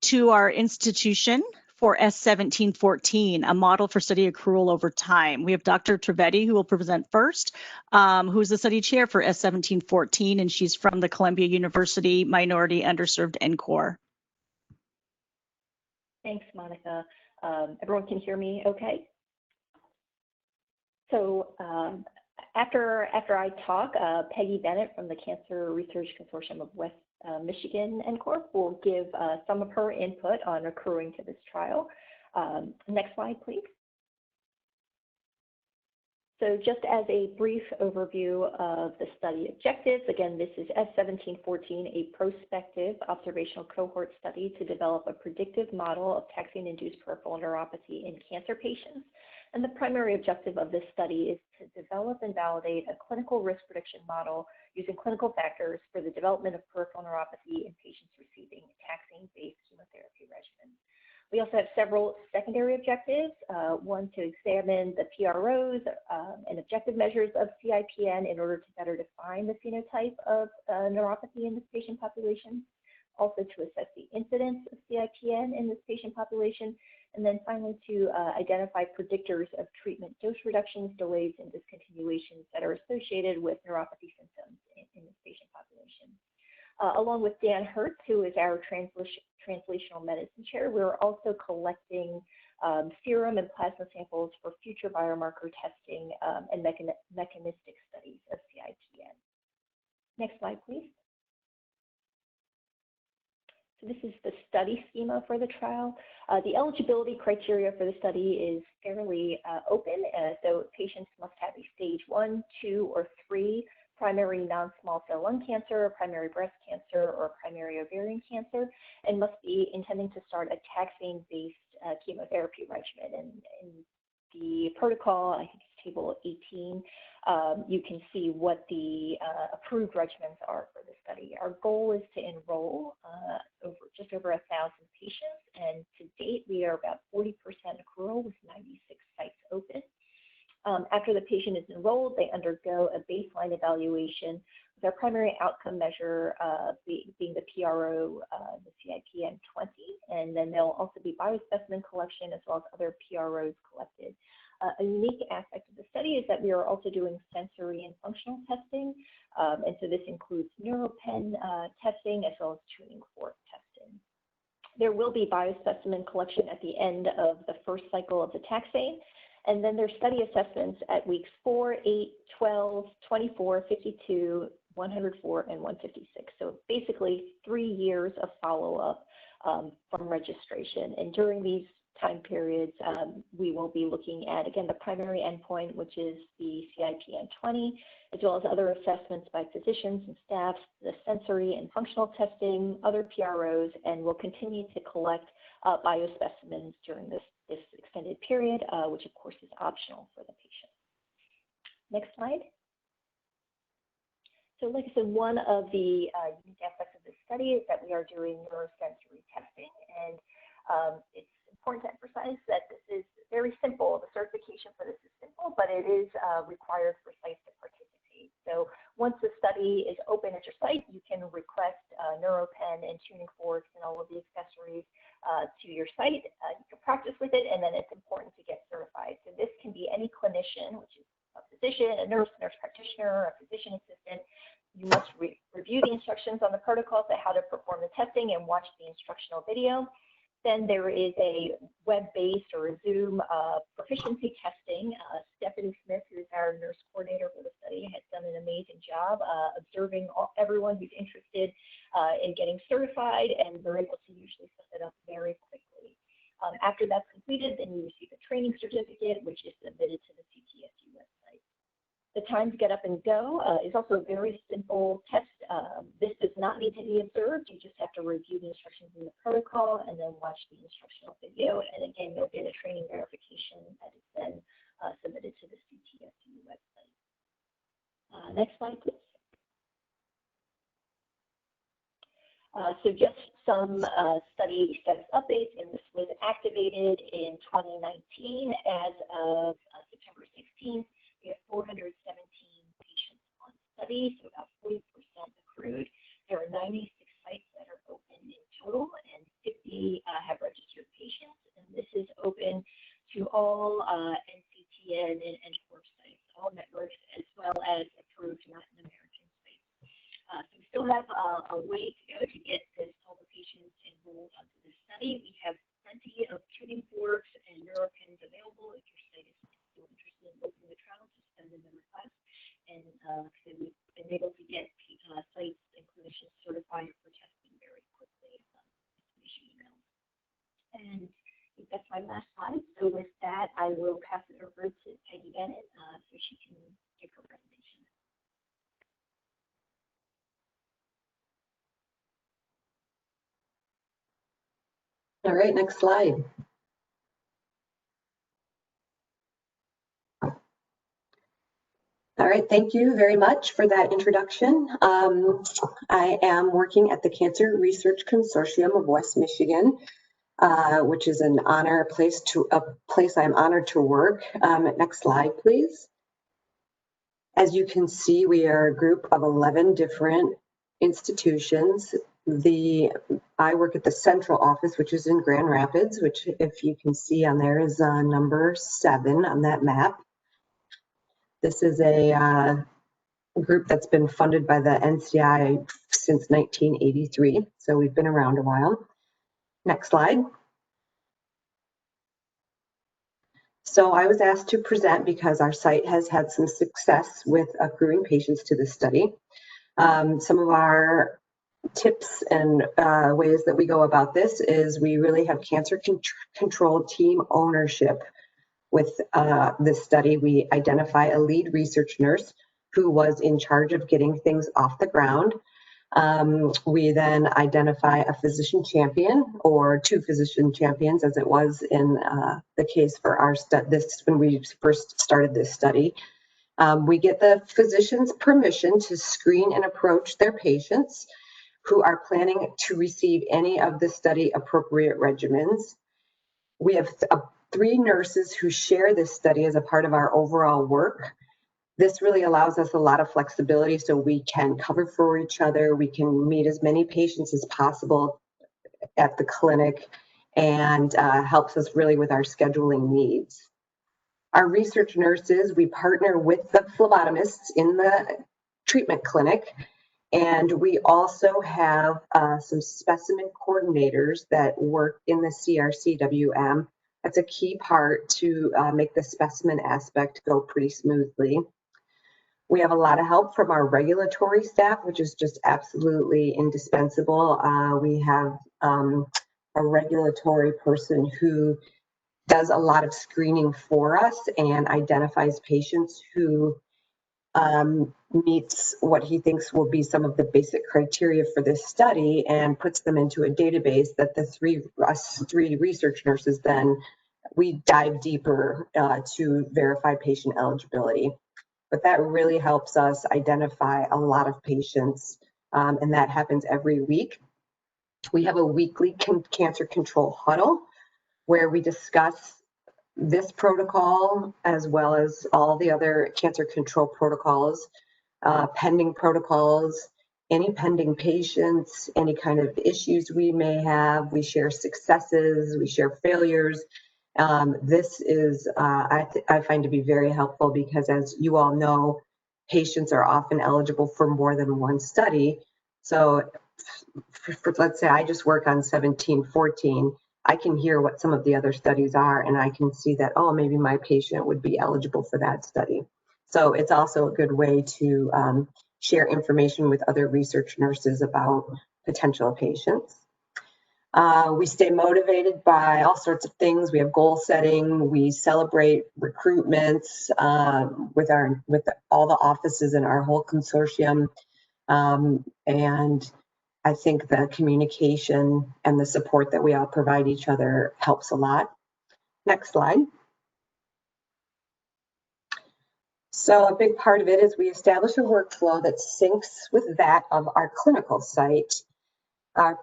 to our institution for S1714, a model for study accrual over time. We have Dr. Trivedi, who will present first, who's the study chair for S1714, and she's from the Columbia University Minority Underserved NCORP. Thanks, Monica. Everyone can hear me okay? So after I talk, Peggy Bennett from the Cancer Research Consortium of West Michigan NCORP will give some of her input on accruing to this trial. Next slide, please. So just as a brief overview of the study objectives, again, this is S1714, a prospective observational cohort study to develop a predictive model of taxane-induced peripheral neuropathy in cancer patients. And the primary objective of this study is to develop and validate a clinical risk prediction model using clinical factors for the development of peripheral neuropathy in patients receiving taxane-based chemotherapy regimens. We also have several secondary objectives, one to examine the PROs and objective measures of CIPN in order to better define the phenotype of neuropathy in this patient population, also to assess the incidence of CIPN in this patient population, and then finally to identify predictors of treatment dose reductions, delays, and discontinuations that are associated with neuropathy symptoms in this patient population. Along with Dan Hertz, who is our translational medicine chair, we're also collecting serum and plasma samples for future biomarker testing and mechanistic studies of CIPN. Next slide, please. So this is the study schema for the trial. The eligibility criteria for the study is fairly open, so patients must have a stage 1, 2, or 3 primary non-small cell lung cancer, primary breast cancer, or primary ovarian cancer, and must be intending to start a taxane-based chemotherapy regimen. And in the protocol, I think it's table 18, you can see what the approved regimens are for the study. Our goal is to enroll just over 1,000 patients, and to date, we are about 40% accrual with 96 sites open. After the patient is enrolled, they undergo a baseline evaluation with their primary outcome measure being the PRO, the CIPN-20, and then there'll also be biospecimen collection as well as other PROs collected. A unique aspect of the study is that we are also doing sensory and functional testing, and so this includes neuropen testing as well as tuning fork testing. There will be biospecimen collection at the end of the first cycle of the taxane, and then there's study assessments at weeks 4, 8, 12, 24, 52, 104, and 156. So basically 3 years of follow-up from registration. And during these time periods, we will be looking at, again, the primary endpoint, which is the CIPN-20, as well as other assessments by physicians and staff, the sensory and functional testing, other PROs, and we'll continue to collect biospecimens during this extended period, which of course is optional for the patient. Next slide. So like I said, one of the unique aspects of this study is that we are doing neurosensory testing, and it's important to emphasize that this is very simple. The certification for this is simple, but it is required for sites to participate. So once the study is open at your site, you can request neuropen and tuning forks and all of the accessories to your site. You can practice with it, and then it's important to get certified. So this can be any clinician, which is a physician, a nurse practitioner, a physician assistant. You must review the instructions on the protocols on how to perform the testing and watch the instructional video. Then there is a web-based or a Zoom proficiency testing. Stephanie Smith, who is our nurse coordinator for the study, has done an amazing job observing everyone who's interested in getting certified, and they're able to usually set it up very quickly. After that's completed, then you receive a training certificate, which is submitted to the CTSU website. The time to get up and go is also a very simple test. This does not need to be observed. You just have to review the instructions in the protocol and then watch the instructional video. And again, you'll get a training verification that is then submitted to the CTSU website. Next slide, please. So just some study status updates, and this was activated in 2019 as of September 16th. We have 417 patients on study, so about 40% accrued. There are 96 sites that are open in total, and 50 have registered patients. And this open to all NCTN and NCORP sites, all networks, as well as approved Latin American sites. So we still have a way to go to get all the patients enrolled onto the study. We have plenty of tuning forks and neuropens available if your site is still interested in opening the trial. Just send in the request, and we've been able to get sites and clinicians certified for testing very quickly. And I think that's my last slide. So with that, I will pass it over to Peggy Bennett so she can give her presentation. All right, next slide. All right, thank you very much for that introduction. I am working at the Cancer Research Consortium of West Michigan, which is a place I'm honored to work. Next slide, please. As you can see, we are a group of 11 different institutions. I work at the central office, which is in Grand Rapids, which, if you can see on there, is number 7 on that map. This is a group that's been funded by the NCI since 1983, so we've been around a while. Next slide. So I was asked to present because our site has had some success with accruing patients to the study. Some of our tips and ways that we go about this is we really have cancer control team ownership. With this study, we identify a lead research nurse who was in charge of getting things off the ground. We then identify a physician champion, or 2 physician champions, as it was in the case for our when we first started this study. We get the physician's permission to screen and approach their patients who are planning to receive any of the study appropriate regimens. We have 3 nurses who share this study as a part of our overall work. This really allows us a lot of flexibility so we can cover for each other. We can meet as many patients as possible at the clinic, and helps us really with our scheduling needs. Our research nurses, we partner with the phlebotomists in the treatment clinic, and we also have some specimen coordinators that work in the CRCWM. That's a key part to make the specimen aspect go pretty smoothly. We have a lot of help from our regulatory staff, which is just absolutely indispensable. We have a regulatory person who does a lot of screening for us and identifies patients who meets what he thinks will be some of the basic criteria for this study, and puts them into a database that us three research nurses then we dive deeper to verify patient eligibility. But that really helps us identify a lot of patients, and that happens every week. We have a weekly cancer control huddle where we discuss this protocol as well as all the other cancer control protocols, pending protocols, any pending patients, any kind of issues we may have. We share successes, we share failures. This is, I find to be very helpful because, as you all know, patients are often eligible for more than one study. So let's say I just work on 1714, I can hear what some of the other studies are, and I can see that, oh, maybe my patient would be eligible for that study. So it's also a good way to share information with other research nurses about potential patients. We stay motivated by all sorts of things. We have goal setting. We celebrate recruitments with all the offices in our whole consortium. And I think the communication and the support that we all provide each other helps a lot. Next slide. So a big part of it is we establish a workflow that syncs with that of our clinical site. Our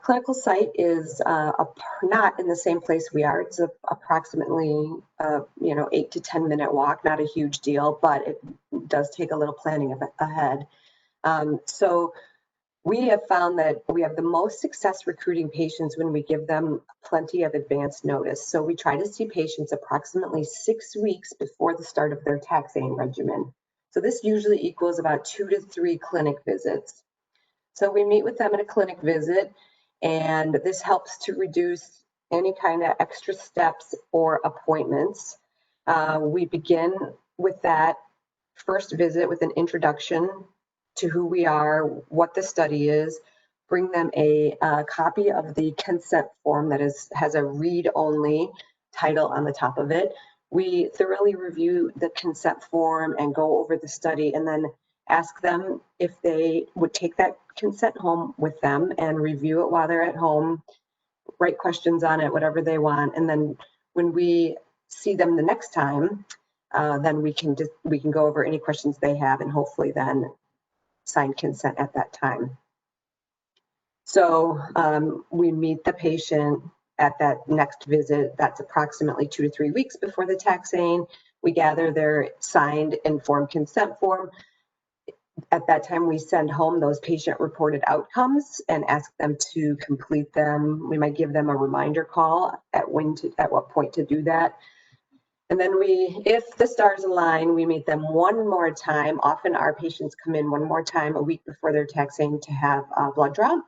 clinical site is not in the same place we are. It's approximately 8 to 10 minute walk, not a huge deal, but it does take a little planning ahead. So We have found that we have the most success recruiting patients when we give them plenty of advance notice. So we try to see patients approximately 6 weeks before the start of their taxane regimen. So this usually equals about 2 to 3 clinic visits. So we meet with them at a clinic visit, and this helps to reduce any kind of extra steps or appointments. We begin with that first visit with an introduction to who we are, what the study is, bring them a copy of the consent form that has a read-only title on the top of it. We thoroughly review the consent form and go over the study, and then ask them if they would take that consent home with them and review it while they're at home, write questions on it, whatever they want. And then when we see them the next time, then we can go over any questions they have and hopefully then sign consent at that time. So we meet the patient at that next visit. That's approximately 2 to 3 weeks before the taxane. We gather their signed informed consent form. At that time, we send home those patient-reported outcomes and ask them to complete them. We might give them a reminder call at what point to do that. And then if the stars align, we meet them one more time. Often our patients come in one more time a week before their taxane to have a blood draw.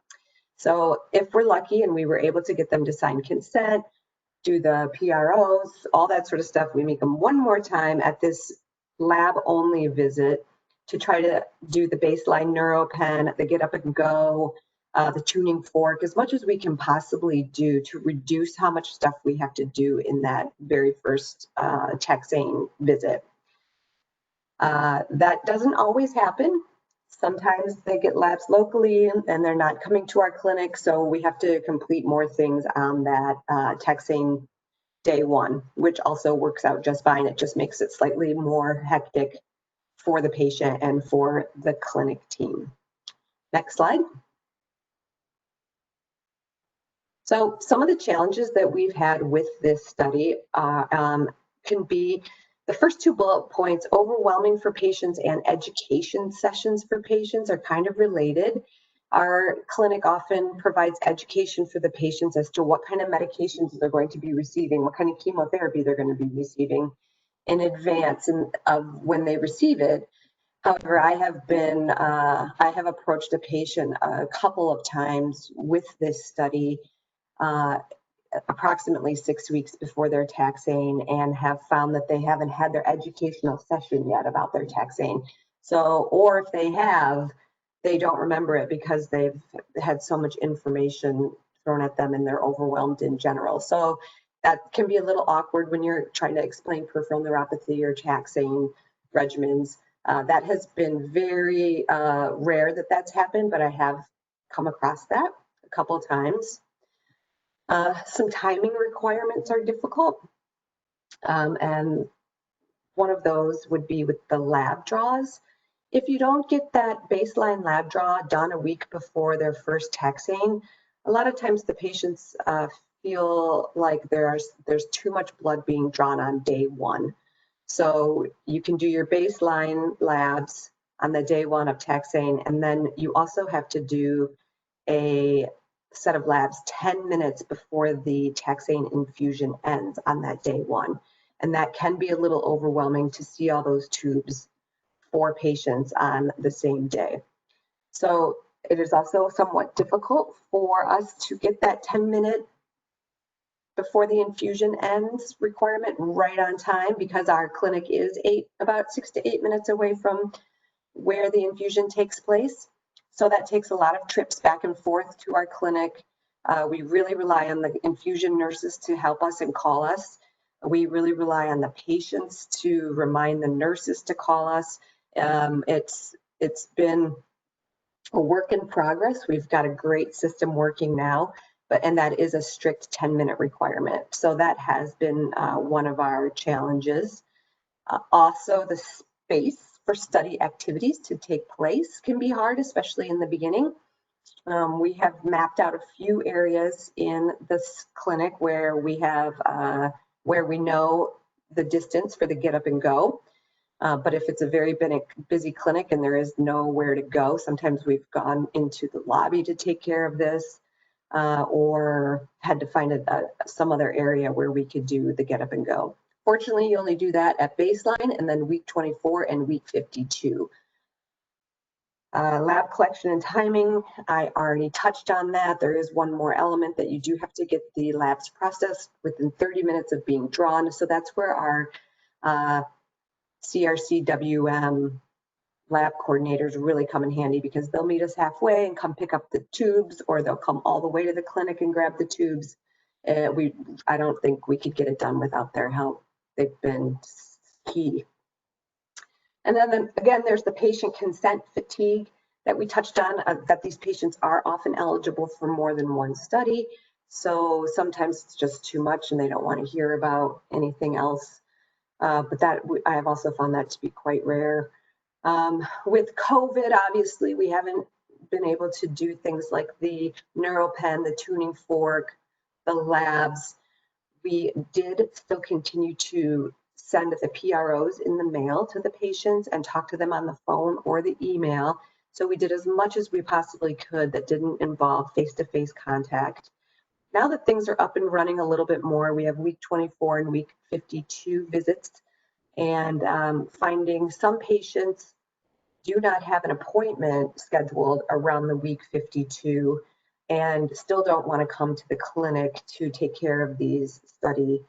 So if we're lucky and we were able to get them to sign consent, do the PROs, all that sort of stuff, we meet them one more time at this lab-only visit to try to do the baseline neuropen, the get up and go, the tuning fork, as much as we can possibly do to reduce how much stuff we have to do in that very first taxane visit. That doesn't always happen. Sometimes they get labs locally and they're not coming to our clinic, so we have to complete more things on that taxane day one, which also works out just fine. It just makes it slightly more hectic for the patient and for the clinic team. Next slide. So some of the challenges that we've had with this study can be the first 2 bullet points. Overwhelming for patients and education sessions for patients are kind of related. Our clinic often provides education for the patients as to what kind of medications they're going to be receiving, what kind of chemotherapy they're going to be receiving in advance of when they receive it. However, I have approached a patient a couple of times with this study approximately 6 weeks before their taxane and have found that they haven't had their educational session yet about their taxane. So, or if they have, they don't remember it because they've had so much information thrown at them and they're overwhelmed in general. So that can be a little awkward when you're trying to explain peripheral neuropathy or taxane regimens. That has been very rare that that's happened, but I have come across that a couple of times. Some timing requirements are difficult. And one of those would be with the lab draws. If you don't get that baseline lab draw done a week before their first taxane, a lot of times the patients feel like there's too much blood being drawn on day one. So you can do your baseline labs on the day one of taxane, and then you also have to do a set of labs 10 minutes before the taxane infusion ends on that day one. And that can be a little overwhelming to see all those tubes for patients on the same day. So it is also somewhat difficult for us to get that 10-minute before the infusion ends requirement right on time, because our clinic is about 6 to 8 minutes away from where the infusion takes place. So that takes a lot of trips back and forth to our clinic. We really rely on the infusion nurses to help us and call us. We really rely on the patients to remind the nurses to call us. It's been a work in progress. We've got a great system working now, and that is a strict 10-minute requirement. So that has been one of our challenges. Also, the space for study activities to take place can be hard, especially in the beginning. We have mapped out a few areas in this clinic where we know the distance for the get up and go. But if it's a very busy clinic and there is nowhere to go, sometimes we've gone into the lobby to take care of this, or had to find some other area where we could do the get up and go. Fortunately, you only do that at baseline and then week 24 and week 52. Lab collection and timing, I already touched on that. There is one more element that you do have to get the labs processed within 30 minutes of being drawn. So that's where our CRCWM lab coordinators really come in handy, because they'll meet us halfway and come pick up the tubes, or they'll come all the way to the clinic and grab the tubes. I don't think we could get it done without their help. They've been key. And then again, there's the patient consent fatigue that we touched on, that these patients are often eligible for more than one study. So sometimes it's just too much and they don't want to hear about anything else. But that I have also found that to be quite rare. With COVID, obviously, we haven't been able to do things like the NeuroPen, the tuning fork, the labs. We did still continue to send the PROs in the mail to the patients and talk to them on the phone or the email. So we did as much as we possibly could that didn't involve face-to-face contact. Now that things are up and running a little bit more, we have week 24 and week 52 visits, and finding some patients do not have an appointment scheduled around the week 52 and still don't want to come to the clinic to take care of these study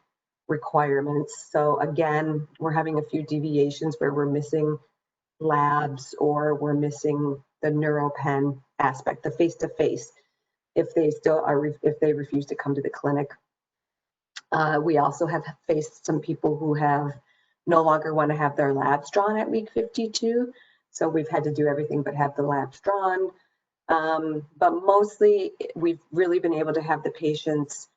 requirements. So again, we're having a few deviations where we're missing labs or we're missing the NeuroPen aspect, the face-to-face, if they refuse to come to the clinic. We also have faced some people who have no longer want to have their labs drawn at week 52. So we've had to do everything but have the labs drawn. But mostly we've really been able to have the patients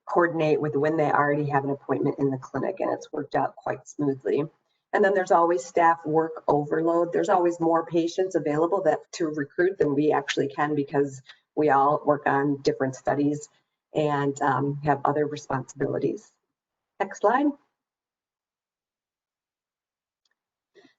coordinate with when they already have an appointment in the clinic, and it's worked out quite smoothly. And then there's always staff work overload. There's always more patients available to recruit than we actually can, because we all work on different studies and have other responsibilities. Next slide.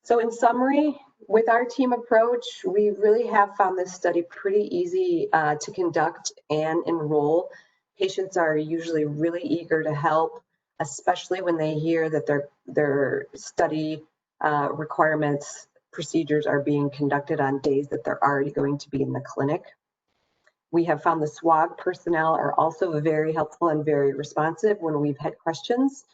So in summary, with our team approach, we really have found this study pretty easy to conduct and enroll. Patients are usually really eager to help, especially when they hear that their study requirements, procedures are being conducted on days that they're already going to be in the clinic. We have found the SWOG personnel are also very helpful and very responsive when we've had questions.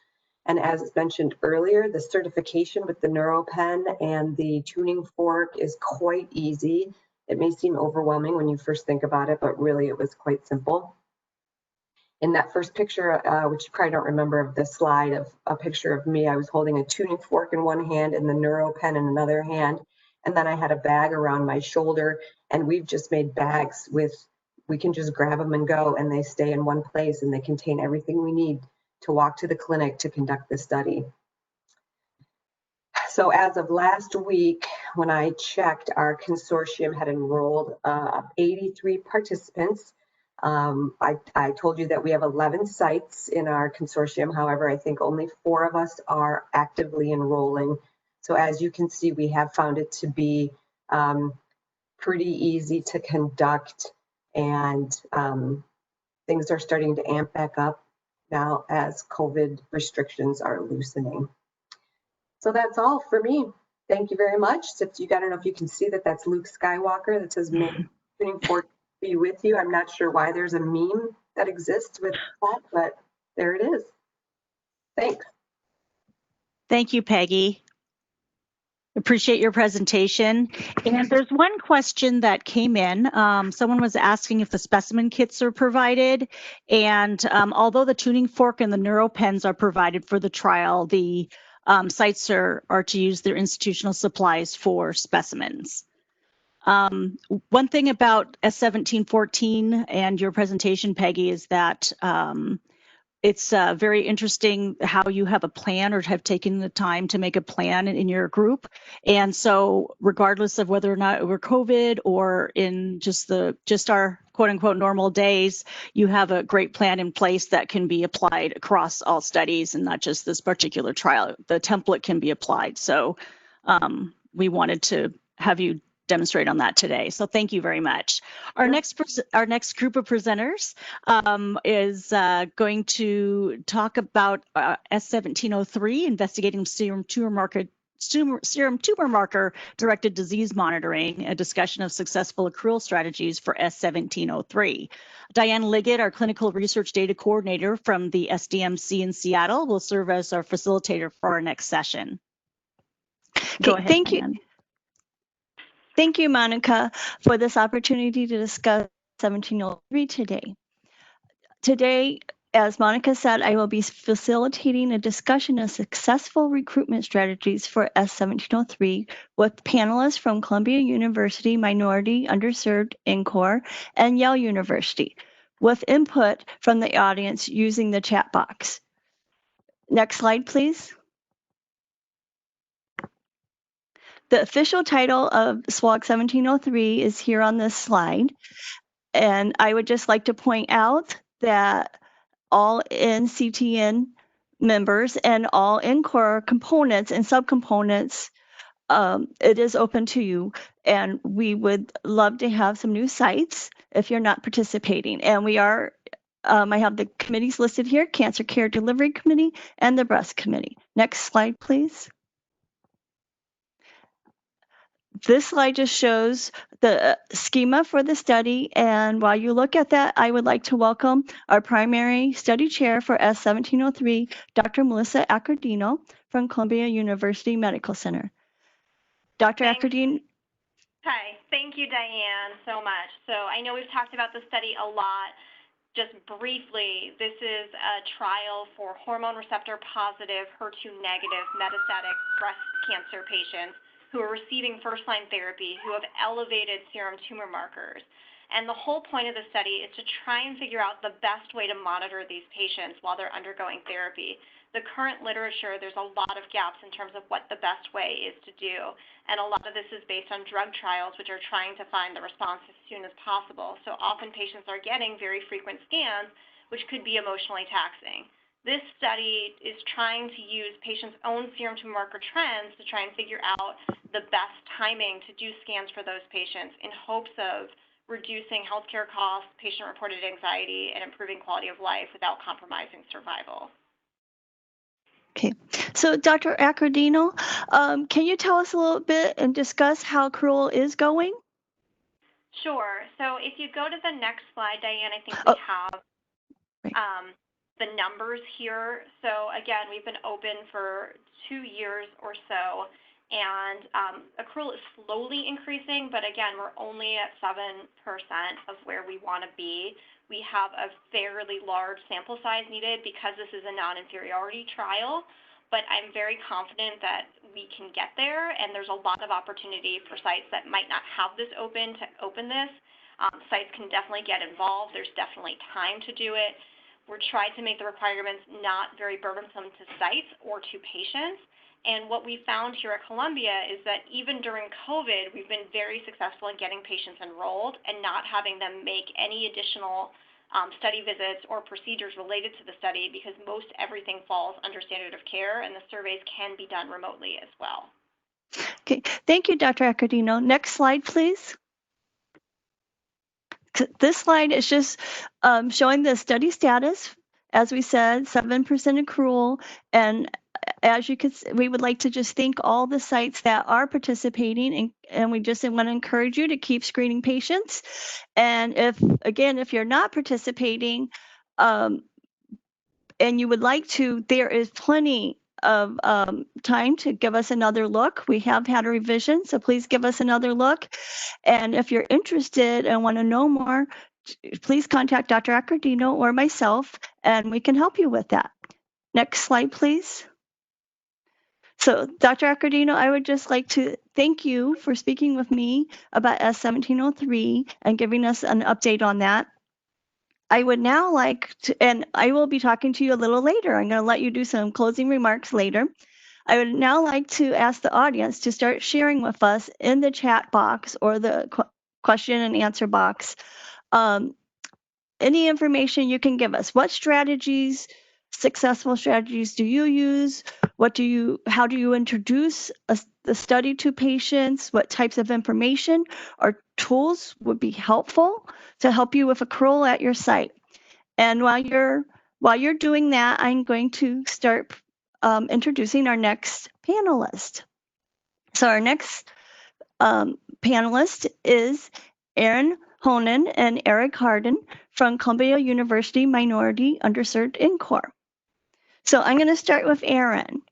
And as mentioned earlier, the certification with the NeuroPen and the tuning fork is quite easy. It may seem overwhelming when you first think about it, but really it was quite simple. In that first picture, which you probably don't remember of this slide, of a picture of me, I was holding a tuning fork in one hand and the NeuroPen in another hand. And then I had a bag around my shoulder, and we've just made bags we can just grab them and go, and they stay in one place and they contain everything we need to walk to the clinic to conduct the study. So as of last week, when I checked, our consortium had enrolled 83 participants. I told you that we have 11 sites in our consortium. However, I think only 4 of us are actively enrolling. So as you can see, we have found it to be pretty easy to conduct, and things are starting to amp back up now as COVID restrictions are loosening. So that's all for me. Thank you very much. I don't know if you can see that that's Luke Skywalker that says "May tuning fork be with you." I'm not sure why there's a meme that exists with that, but there it is. Thanks. Thank you, Peggy. Appreciate your presentation. And there's one question that came in. Someone was asking if the specimen kits are provided. And although the tuning fork and the NeuroPens are provided for the trial, the sites are to use their institutional supplies for specimens. One thing about S1714 and your presentation, Peggy, is that it's very interesting how you have a plan, or have taken the time to make a plan in your group. And so regardless of whether or not we're COVID or in just our quote unquote normal days, you have a great plan in place that can be applied across all studies and not just this particular trial. The template can be applied. So we wanted to have you demonstrate on that today. So thank you very much. Our next group of presenters is going to talk about S1703, investigating serum tumor marker directed disease monitoring, a discussion of successful accrual strategies for S1703. Diane Liggett, our clinical research data coordinator from the SDMC in Seattle, will serve as our facilitator for our next session. Go ahead, thank Diane. you. Thank you, Monica, for this opportunity to discuss 1703 today. Today, as Monica said, I will be facilitating a discussion of successful recruitment strategies for S1703 with panelists from Columbia University Minority Underserved NCORP and Yale University, with input from the audience using the chat box. Next slide, please. The official title of SWOG 1703 is here on this slide. And I would just like to point out that all NCTN members and all NCORP components and subcomponents, it is open to you. And we would love to have some new sites if you're not participating. And we are, I have the committees listed here, Cancer Care Delivery Committee and the Breast Committee. Next slide, please. This slide just shows the schema for the study, and while you look at that, I would like to welcome our primary study chair for S1703, Dr. Melissa Accordino from Columbia University Medical Center. Dr. Accordino. Hi, thank you, Diane, so much. So I know we've talked about the study a lot. Just briefly, this is a trial for hormone receptor positive, HER2 negative metastatic breast cancer patients who are receiving first-line therapy, who have elevated serum tumor markers. And the whole point of the study is to try and figure out the best way to monitor these patients while they're undergoing therapy. The current literature, there's a lot of gaps in terms of what the best way is to do. And a lot of this is based on drug trials, which are trying to find the response as soon as possible. So often patients are getting very frequent scans, which could be emotionally taxing. This study is trying to use patients' own serum tumor marker trends to try and figure out the best timing to do scans for those patients in hopes of reducing healthcare costs, patient-reported anxiety, and improving quality of life without compromising survival. Okay, so Dr. Accordino, can you tell us a little bit and discuss how accrual is going? Sure. So if you go to the next slide, Diane, I think we have the numbers here. So again, we've been open for 2 years or so, and accrual is slowly increasing, but again, we're only at 7% of where we want to be. We have a fairly large sample size needed because this is a non-inferiority trial, but I'm very confident that we can get there, and there's a lot of opportunity for sites that might not have this open to open this. Sites can definitely get involved. There's definitely time to do it. We're trying to make the requirements not very burdensome to sites or to patients. And what we found here at Columbia is that even during COVID, we've been very successful in getting patients enrolled and not having them make any additional study visits or procedures related to the study, because most everything falls under standard of care, and the surveys can be done remotely as well. Okay, thank you, Dr. Accordino. Next slide, please. This slide is just showing the study status. As we said, 7% accrual, and as you can see, we would like to just thank all the sites that are participating, and we just want to encourage you to keep screening patients. And if you're not participating and you would like to, there is plenty of time to give us another look. We have had a revision, so please give us another look. And if you're interested and want to know more, please contact Dr. Accordino or myself, and we can help you with that. Next slide, please. So, Dr. Accordino, I would just like to thank you for speaking with me about S1703 and giving us an update on that. I would now like to, and I will be talking to you a little later. I'm going to let you do some closing remarks later. I would now like to ask the audience to start sharing with us in the chat box or the question and answer box Any information you can give us. What strategies, successful strategies do you use? How do you introduce the study to patients? What types of information or tools would be helpful to help you with accrual at your site? And while you're doing that, I'm going to start introducing our next panelist. So our next panelist is Aaron Honen and Eric Hardin from Columbia University Minority Underserved NCORP. So I'm going to start with Aaron.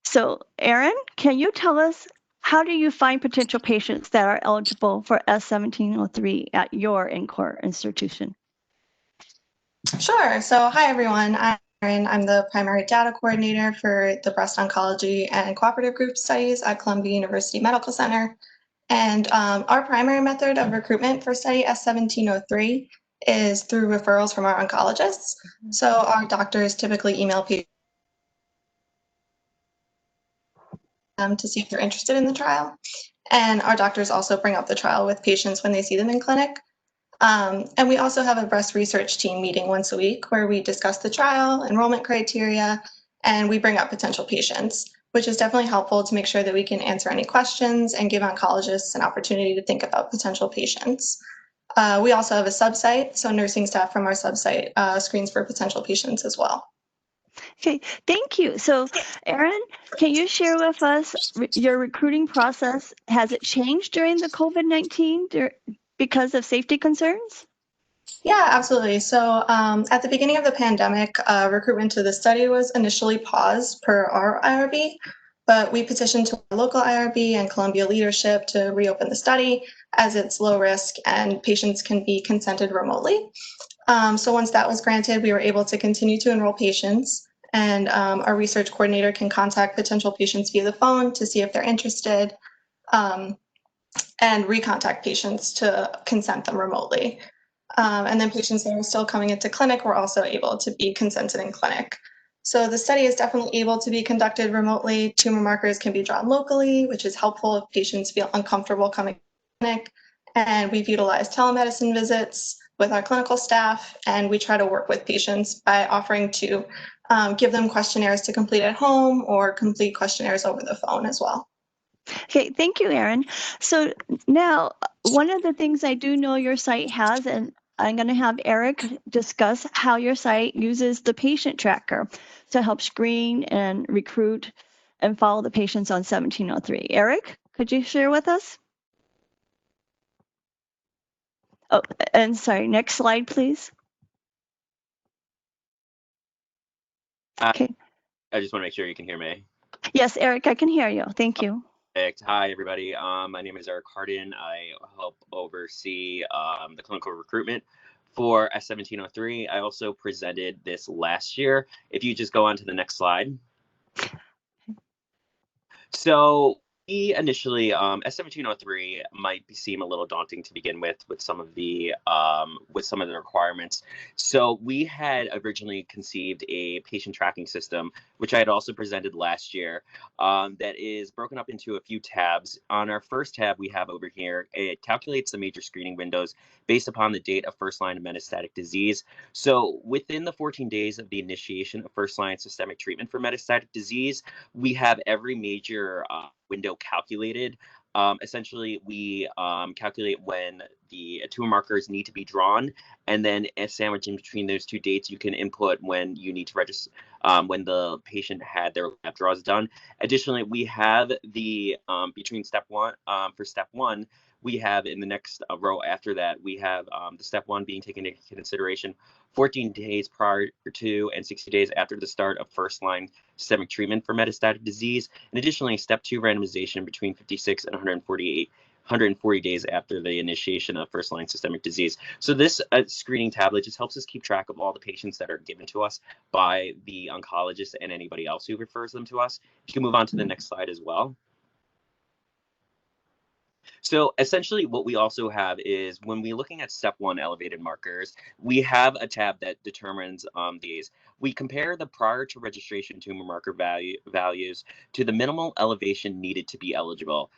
So Aaron, can you tell us, how do you find potential patients that are eligible for S1703 at your NCORP institution? Sure. So hi, everyone. I'm Erin. I'm the primary data coordinator for the breast oncology and cooperative group studies at Columbia University Medical Center. And our primary method of recruitment for study S1703 is through referrals from our oncologists. So our doctors typically email patients to see if they're interested in the trial. And our doctors also bring up the trial with patients when they see them in clinic. And we also have a breast research team meeting once a week where we discuss the trial, enrollment criteria, and we bring up potential patients, which is definitely helpful to make sure that we can answer any questions and give oncologists an opportunity to think about potential patients. We also have a subsite, so nursing staff from our subsite screens for potential patients as well. Okay, thank you. So Aaron, can you share with us your recruiting process? Has it changed during the COVID-19 because of safety concerns? Yeah, absolutely. So at the beginning of the pandemic, recruitment to the study was initially paused per our IRB, but we petitioned to our local IRB and Columbia leadership to reopen the study as it's low risk and patients can be consented remotely. So once that was granted, we were able to continue to enroll patients, and our research coordinator can contact potential patients via the phone to see if they're interested, and recontact patients to consent them remotely. And then patients that are still coming into clinic were also able to be consented in clinic. So the study is definitely able to be conducted remotely. Tumor markers can be drawn locally, which is helpful if patients feel uncomfortable coming to clinic. And we've utilized telemedicine visits with our clinical staff, and we try to work with patients by offering to give them questionnaires to complete at home or complete questionnaires over the phone as well. Okay, thank you, Erin. So now, one of the things I do know your site has, and I'm going to have Eric discuss how your site uses the patient tracker to help screen and recruit and follow the patients on 1703. Eric, could you share with us? Oh, and sorry, next slide, please. Okay. I just want to make sure you can hear me. Yes, Eric, I can hear you. Thank you. Perfect. Hi, everybody. My name is Eric Hardin. I help oversee the clinical recruitment for S1703. I also presented this last year. If you just go on to the next slide. So we initially, S1703 might seem a little daunting to begin with some of the requirements. So we had originally conceived a patient tracking system, which I had also presented last year, that is broken up into a few tabs. On our first tab we have over here, it calculates the major screening windows based upon the date of first-line metastatic disease. So within the 14 days of the initiation of first-line systemic treatment for metastatic disease, we have every major window calculated. Essentially, we calculate when the tumor markers need to be drawn, and then a sandwich in between those two dates, you can input when you need to register, when the patient had their lab draws done. Additionally, we have the between step one, for step one, we have in the next row after that, we have the step one being taken into consideration 14 days prior to and 60 days after the start of first-line systemic treatment for metastatic disease. And additionally, step two randomization between 56 and 140 days after the initiation of first-line systemic disease. So this screening tablet just helps us keep track of all the patients that are given to us by the oncologist and anybody else who refers them to us. You can move on to the next slide as well. So essentially what we also have is when we're looking at step one elevated markers, we have a tab that determines these. we compare the prior to registration tumor marker values to the minimal elevation needed to be eligible.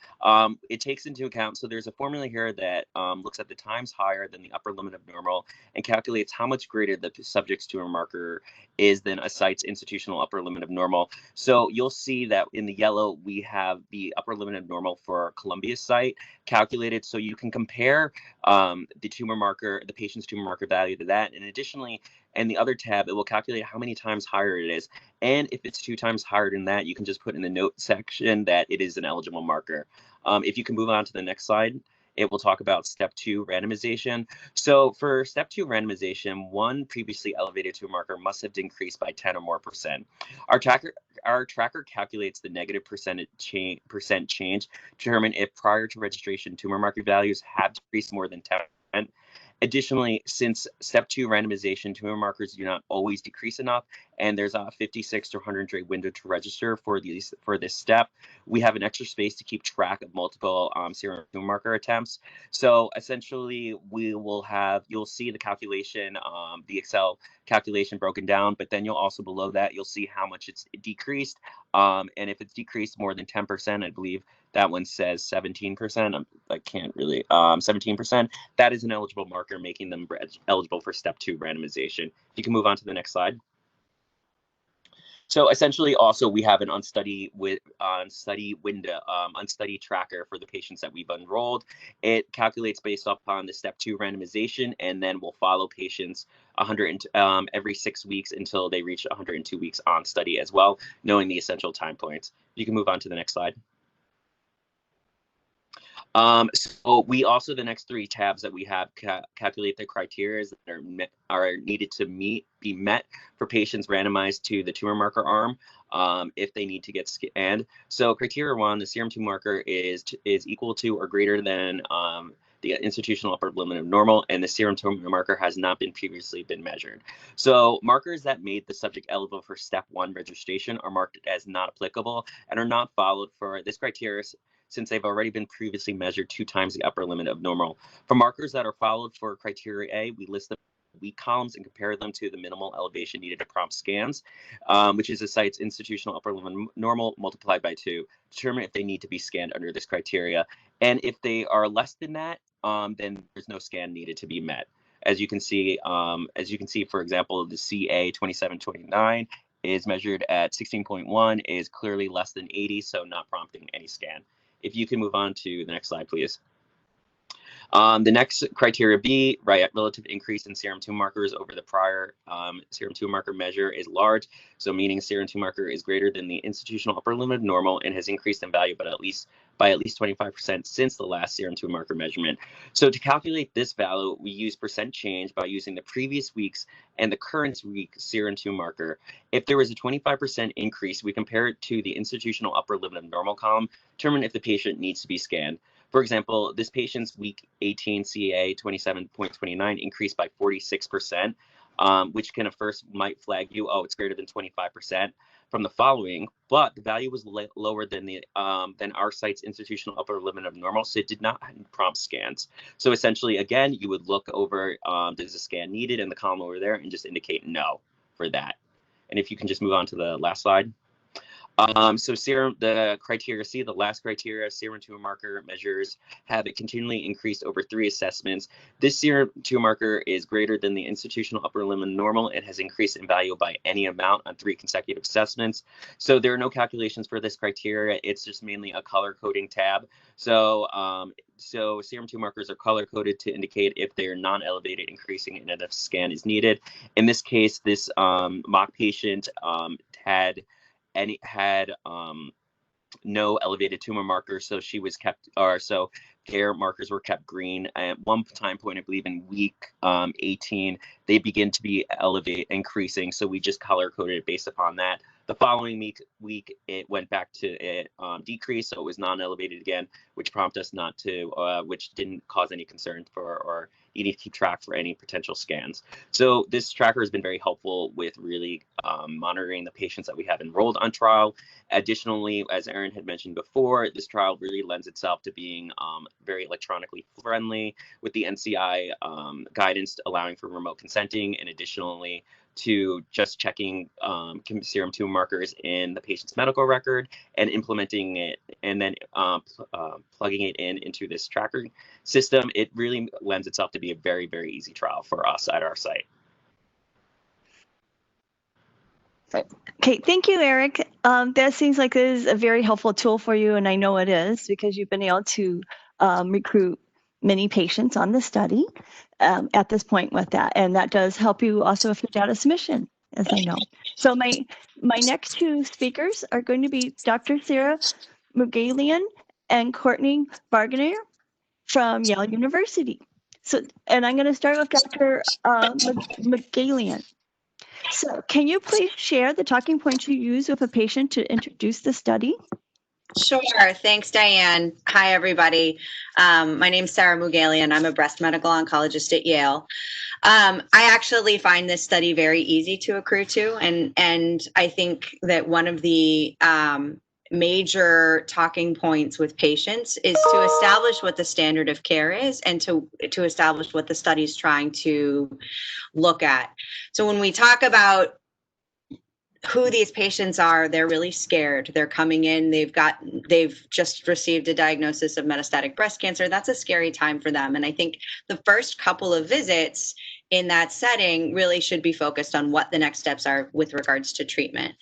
It takes into account, so there's a formula here that looks at the times higher than the upper limit of normal and calculates how much greater the subject's tumor marker is than a site's institutional upper limit of normal. So you'll see that in the yellow, we have the upper limit of normal for Columbia site calculated, so you can compare the tumor marker, the patient's tumor marker value to that. And additionally, in the other tab, it will calculate how many times higher it is. And if it's 2 times higher than that, you can just put in the note section that it is an eligible marker. If you can move on to the next slide, it will talk about step 2 randomization. So for step 2 randomization, one previously elevated tumor marker must have decreased by 10 or more percent. Our tracker calculates the negative percent change to determine if prior to registration tumor marker values have decreased more than 10%. Additionally, since step 2 randomization, tumor markers do not always decrease enough, and there's a 56 to 100-day window to register for this step, we have an extra space to keep track of multiple serum tumor marker attempts. So essentially, you'll see the calculation, the Excel calculation broken down, but then you'll also below that, you'll see how much it's decreased. And if it's decreased more than 10%, I believe that one says 17%. I can't really, 17%. That is an eligible marker, making them eligible for step 2 randomization. You can move on to the next slide. So essentially, also we have an unstudy tracker for the patients that we've enrolled. It calculates based upon the step 2 randomization, and then we'll follow patients every 6 weeks until they reach 102 weeks on study as well, knowing the essential time points. You can move on to the next slide. So we also, the next 3 tabs that we have calculate the criteria that are needed to be met for patients randomized to the tumor marker arm if they need to get scanned. So criteria 1, the serum tumor marker is equal to or greater than the institutional upper limit of normal, and the serum tumor marker has not been previously been measured. So markers that made the subject eligible for step 1 registration are marked as not applicable and are not followed for this criteria, since they've already been previously measured 2 times the upper limit of normal. For markers that are followed for criteria A, we list the weak columns and compare them to the minimal elevation needed to prompt scans, which is the site's institutional upper limit normal multiplied by 2. Determine if they need to be scanned under this criteria. And if they are less than that, then there's no scan needed to be met. As you can see, for example, the CA 2729 is measured at 16.1, is clearly less than 80, so not prompting any scan. If you can move on to the next slide, please. The next criteria B, right, relative increase in serum tumor markers over the prior serum tumor marker measure is large. So meaning serum tumor marker is greater than the institutional upper limit of normal and has increased in value, but by at least 25% since the last serum tumor marker measurement. So to calculate this value, we use percent change by using the previous week's and the current week's serum tumor marker. If there was a 25% increase, we compare it to the institutional upper limit of normal column, determine if the patient needs to be scanned. For example, this patient's week 18 CA 27.29 increased by 46%, which can at first might flag you, oh, it's greater than 25% from the following, but the value was lower than our site's institutional upper limit of normal, so it did not prompt scans. So essentially, again, you would look over, does a scan needed in the column over there, and just indicate no for that. And if you can just move on to the last slide. So the criteria C, the last criteria, serum tumor marker measures have it continually increased over 3 assessments. This serum tumor marker is greater than the institutional upper limit normal and has increased in value by any amount on 3 consecutive assessments. So there are no calculations for this criteria. It's just mainly a color coding tab. So serum tumor markers are color coded to indicate if they're non-elevated, increasing, and if a scan is needed. In this case, this mock patient had no elevated tumor markers, so she was kept, so their markers were kept green. At one time point, I believe in week 18, they begin to be increasing, so we just color coded it based upon that. The following week it went back to decrease, so it was non-elevated again, which prompted us not to, which didn't cause any concern for or you need to keep track for any potential scans. So this tracker has been very helpful with really monitoring the patients that we have enrolled on trial. Additionally, as Erin had mentioned before, this trial really lends itself to being very electronically friendly with the NCI guidance allowing for remote consenting, and additionally to just checking serum tumor markers in the patient's medical record and implementing it, and then plugging it into this tracker system, it really lends itself to be a very, very easy trial for us at our site. Okay, thank you, Eric. That seems like it is a very helpful tool for you, and I know it is because you've been able to recruit many patients on the study at this point with that, and that does help you also with your data submission, as I know. So my next two speakers are going to be Dr. Sarah Mcgalian and Courtney Bargini from Yale University. So, and I'm going to start with Dr. Mcgalian. So can you please share the talking points you use with a patient to introduce the study? Sure. Thanks, Diane. Hi, everybody. My name's Sarah Mcgalian. I'm a breast medical oncologist at Yale. I actually find this study very easy to accrue to, and I think that one of the major talking points with patients is to establish what the standard of care is and to establish what the study is trying to look at. So when we talk about who these patients are, they're really scared. They're coming in, they've just received a diagnosis of metastatic breast cancer. That's a scary time for them. And I think the first couple of visits in that setting really should be focused on what the next steps are with regards to treatment.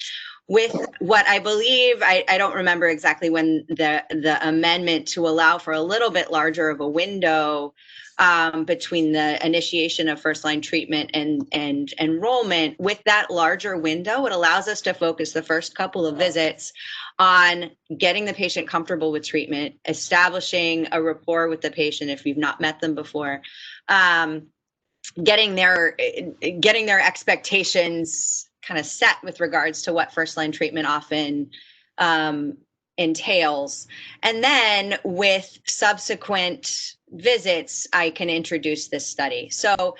With what I believe, I don't remember exactly when the amendment to allow for a little bit larger of a window between the initiation of first-line treatment and enrollment. With that larger window, it allows us to focus the first couple of visits on getting the patient comfortable with treatment, establishing a rapport with the patient if we've not met them before, getting their expectations kind of set with regards to what first-line treatment often entails. And then with subsequent visits, I can introduce this study. So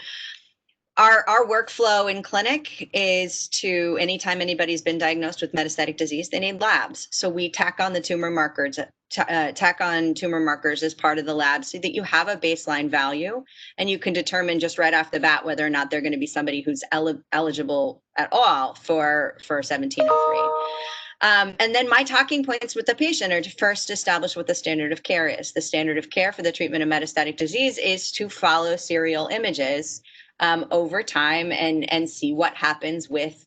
our workflow in clinic is to, anytime anybody's been diagnosed with metastatic disease, they need labs. So we tack on the tumor markers, tumor markers as part of the lab so that you have a baseline value and you can determine just right off the bat whether or not they're going to be somebody who's eligible at all for 1703. And then my talking points with the patient are to first establish what the standard of care is. The standard of care for the treatment of metastatic disease is to follow serial images over time and see what happens with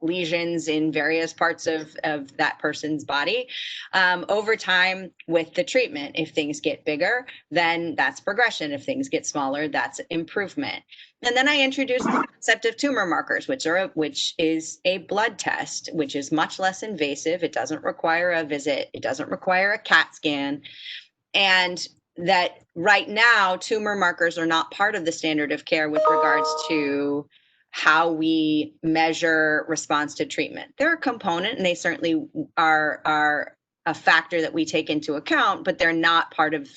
lesions in various parts of that person's body over time with the treatment. If things get bigger, then that's progression. If things get smaller, that's improvement. And then I introduced the concept of tumor markers, which is a blood test, which is much less invasive. It doesn't require a visit. It doesn't require a CAT scan. And that right now, tumor markers are not part of the standard of care with regards to how we measure response to treatment. They're a component, and they certainly are a factor that we take into account, but they're not part of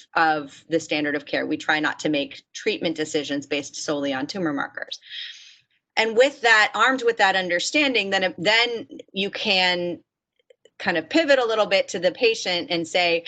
the standard of care. We try not to make treatment decisions based solely on tumor markers. And with that, armed with that understanding, then you can kind of pivot a little bit to the patient and say,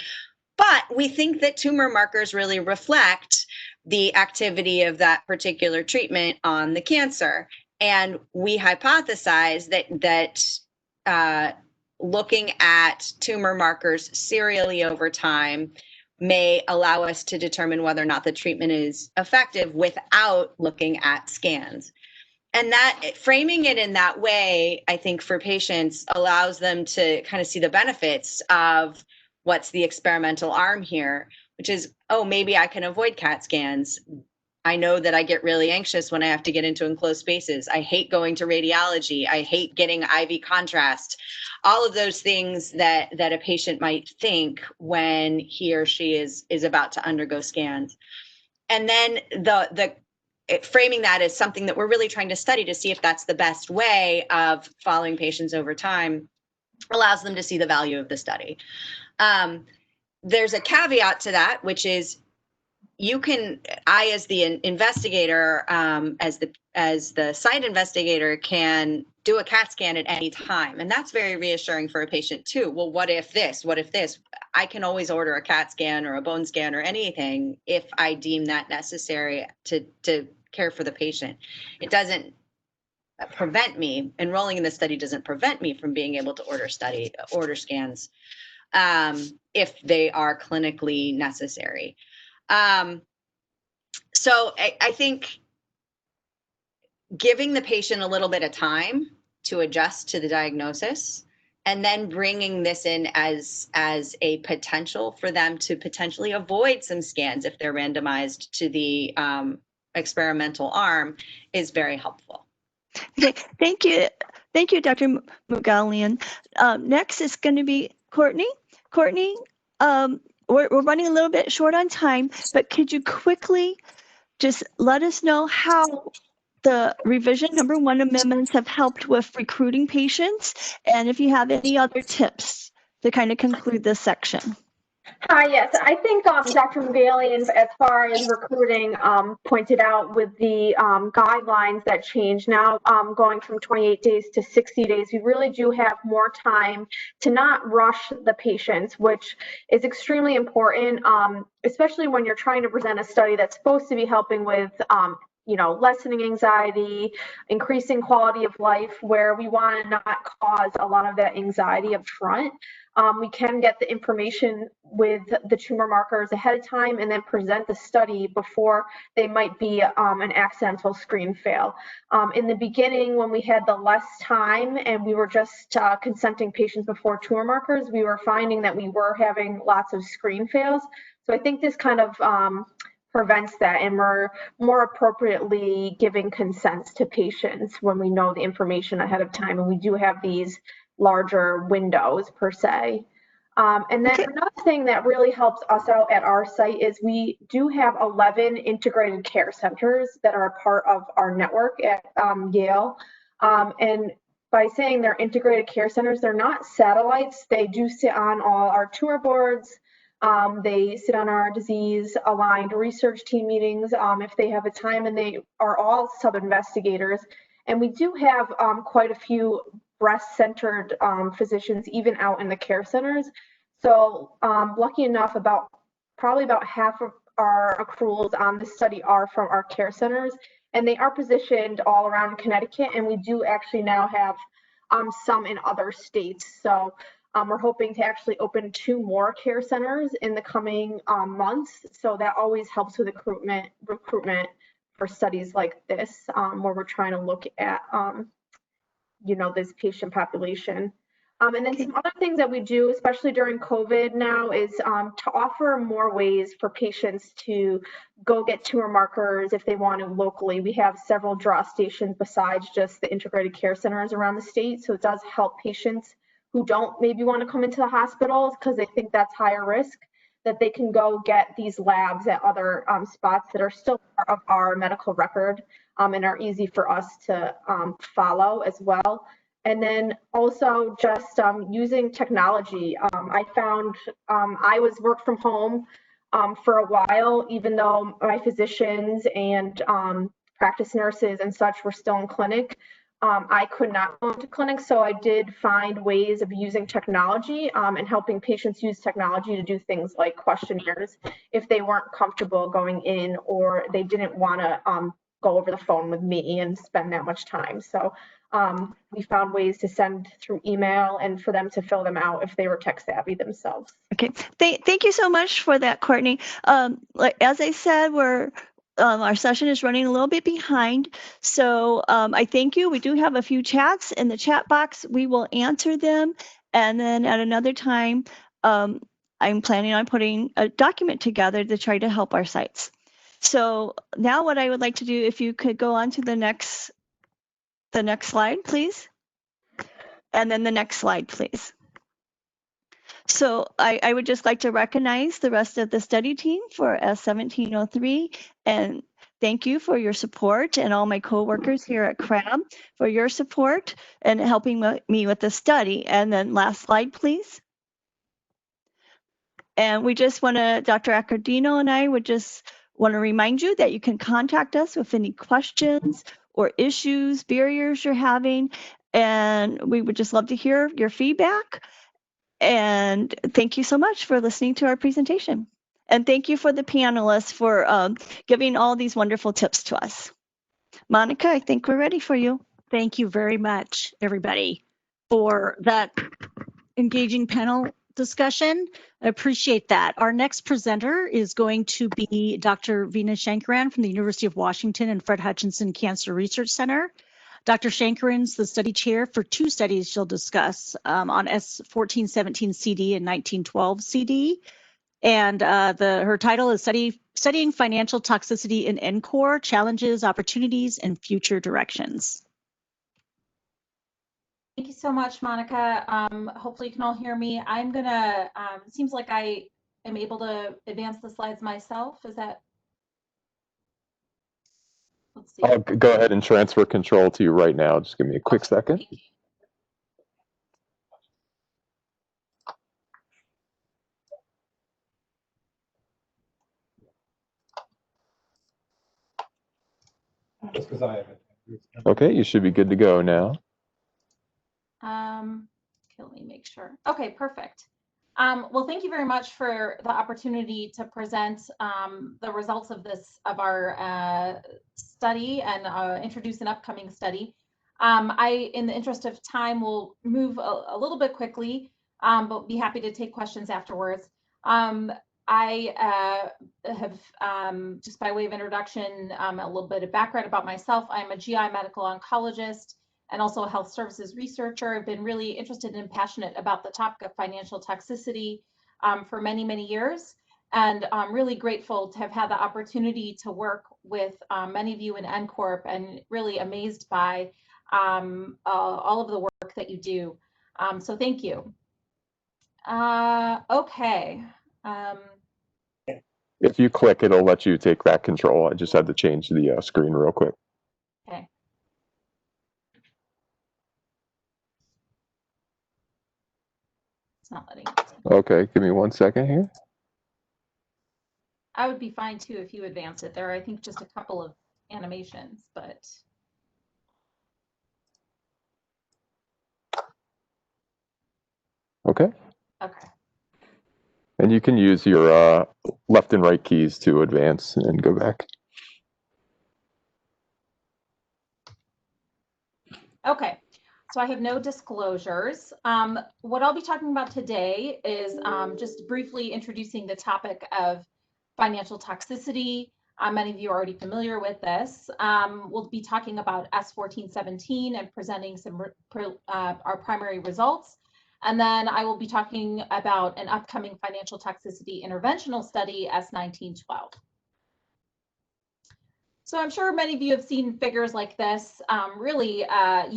but we think that tumor markers really reflect the activity of that particular treatment on the cancer. And we hypothesize that looking at tumor markers serially over time may allow us to determine whether or not the treatment is effective without looking at scans. And that framing it in that way, I think for patients allows them to kind of see the benefits of what's the experimental arm here, which is, oh, maybe I can avoid CAT scans. I know that I get really anxious when I have to get into enclosed spaces. I hate going to radiology. I hate getting IV contrast. All of those things that a patient might think when he or she is about to undergo scans. And then framing that as something that we're really trying to study to see if that's the best way of following patients over time allows them to see the value of the study. There's a caveat to that, which is I, as the investigator, as the site investigator, can do a CAT scan at any time. And that's very reassuring for a patient too. Well, what if this? What if this? I can always order a CAT scan or a bone scan or anything if I deem that necessary to care for the patient. It doesn't prevent me, enrolling in the study doesn't prevent me from being able to order scans if they are clinically necessary. So I think giving the patient a little bit of time to adjust to the diagnosis, and then bringing this in as a potential for them to potentially avoid some scans if they're randomized to the experimental arm is very helpful. Okay, thank you. Thank you, Dr. Mcgalian. Next is going to be Courtney. Courtney, we're running a little bit short on time, but could you quickly just let us know how the revision number 1 amendments have helped with recruiting patients, and if you have any other tips to kind of conclude this section? Hi, yes, I think Dr. Mcgalian, as far as recruiting, pointed out with the guidelines that change now, going from 28 days to 60 days, we really do have more time to not rush the patients, which is extremely important, especially when you're trying to present a study that's supposed to be helping with lessening anxiety, increasing quality of life, where we want to not cause a lot of that anxiety up front. We can get the information with the tumor markers ahead of time and then present the study before they might be an accidental screen fail. In the beginning, when we had the less time and we were just consenting patients before tumor markers, we were finding that we were having lots of screen fails. So I think this kind of prevents that, and we're more appropriately giving consents to patients when we know the information ahead of time, and we do have these larger windows per se. And then another thing that really helps us out at our site is we do have 11 integrated care centers that are a part of our network at Yale. And by saying they're integrated care centers, they're not satellites. They do sit on all our tumor boards. They sit on our disease-aligned research team meetings if they have a time, and they are all sub-investigators. And we do have quite a few breast-centered physicians even out in the care centers. So lucky enough, probably about half of our accruals on the study are from our care centers, and they are positioned all around Connecticut, and we do actually now have some in other states. So we're hoping to actually open 2 more care centers in the coming months. So that always helps with recruitment for studies like this, where we're trying to look at this patient population. And then some other things that we do, especially during COVID now, is to offer more ways for patients to go get tumor markers if they want to locally. We have several draw stations besides just the integrated care centers around the state. So it does help patients who don't maybe want to come into the hospitals because they think that's higher risk, that they can go get these labs at other spots that are still part of our medical record and are easy for us to follow as well. And then also just using technology. I found I was work from home for a while, even though my physicians and practice nurses and such were still in clinic. I could not go to clinic, so I did find ways of using technology and helping patients use technology to do things like questionnaires if they weren't comfortable going in or they didn't want to go over the phone with me and spend that much time. So we found ways to send through email and for them to fill them out if they were tech savvy themselves. Okay, thank you so much for that, Courtney. As I said, our session is running a little bit behind, so I thank you. We do have a few chats in the chat box. We will answer them, and then at another time, I'm planning on putting a document together to try to help our sites. So now what I would like to do, if you could go on to the next slide, please. And then the next slide, please. So I would just like to recognize the rest of the study team for S1703 and thank you for your support and all my coworkers here at CRAB for your support and helping me with the study. And then last slide, please. And we just want to, Dr. Accordino and I would just want to remind you that you can contact us with any questions or issues, barriers you're having, and we would just love to hear your feedback. And thank you so much for listening to our presentation. And thank you for the panelists for giving all these wonderful tips to us. Monica, I think we're ready for you. Thank you very much, everybody, for that engaging panel discussion. I appreciate that. Our next presenter is going to be Dr. Veena Shankaran from the University of Washington and Fred Hutchinson Cancer Research Center. Dr. Shankaran's the study chair for 2 studies she'll discuss on S1417 CD and 1912 CD. And her title is Studying Financial Toxicity in NCORP, Challenges, Opportunities, and Future Directions. Thank you so much, Monica. Hopefully you can all hear me. I'm gonna, it seems like I am able to advance the slides myself. Is that? Let's see. I'll go ahead and transfer control to you right now. Just give me a quick second. Just because I have it. Okay, you should be good to go now. Okay, let me make sure. Okay, perfect. Well, thank you very much for the opportunity to present the results of our study and introduce an upcoming study. In the interest of time, will move a little bit quickly, but be happy to take questions afterwards. I have, just by way of introduction, a little bit of background about myself. I'm a GI medical oncologist and also a health services researcher. I've been really interested and passionate about the topic of financial toxicity for many, many years. And I'm really grateful to have had the opportunity to work with many of you in NCORP, and really amazed by all of the work that you do. So thank you. Okay. If you click, it'll let you take back control. I just had to change the screen real quick. Okay. It's not letting me. Okay, give me 1 second here. I would be fine too if you advance it. There are, I think, just a couple of animations, but. Okay. Okay. And you can use your left and right keys to advance and go back. Okay, so I have no disclosures. What I'll be talking about today is just briefly introducing the topic of financial toxicity. Many of you are already familiar with this. We'll be talking about S1417 and presenting some our primary results. And then I will be talking about an upcoming financial toxicity interventional study, S1912. So I'm sure many of you have seen figures like this. Really, the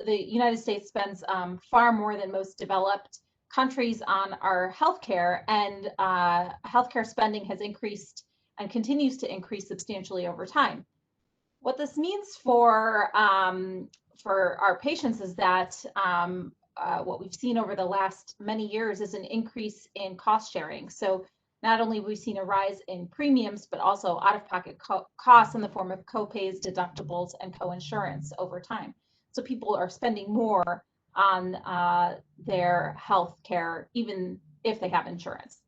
United States spends far more than most developed countries on our healthcare, and healthcare spending has increased and continues to increase substantially over time. What this means for our patients is that what we've seen over the last many years is an increase in cost sharing. So not only have we seen a rise in premiums, but also out-of-pocket costs in the form of co-pays, deductibles, and co-insurance over time. So people are spending more on their health care, even if they have insurance.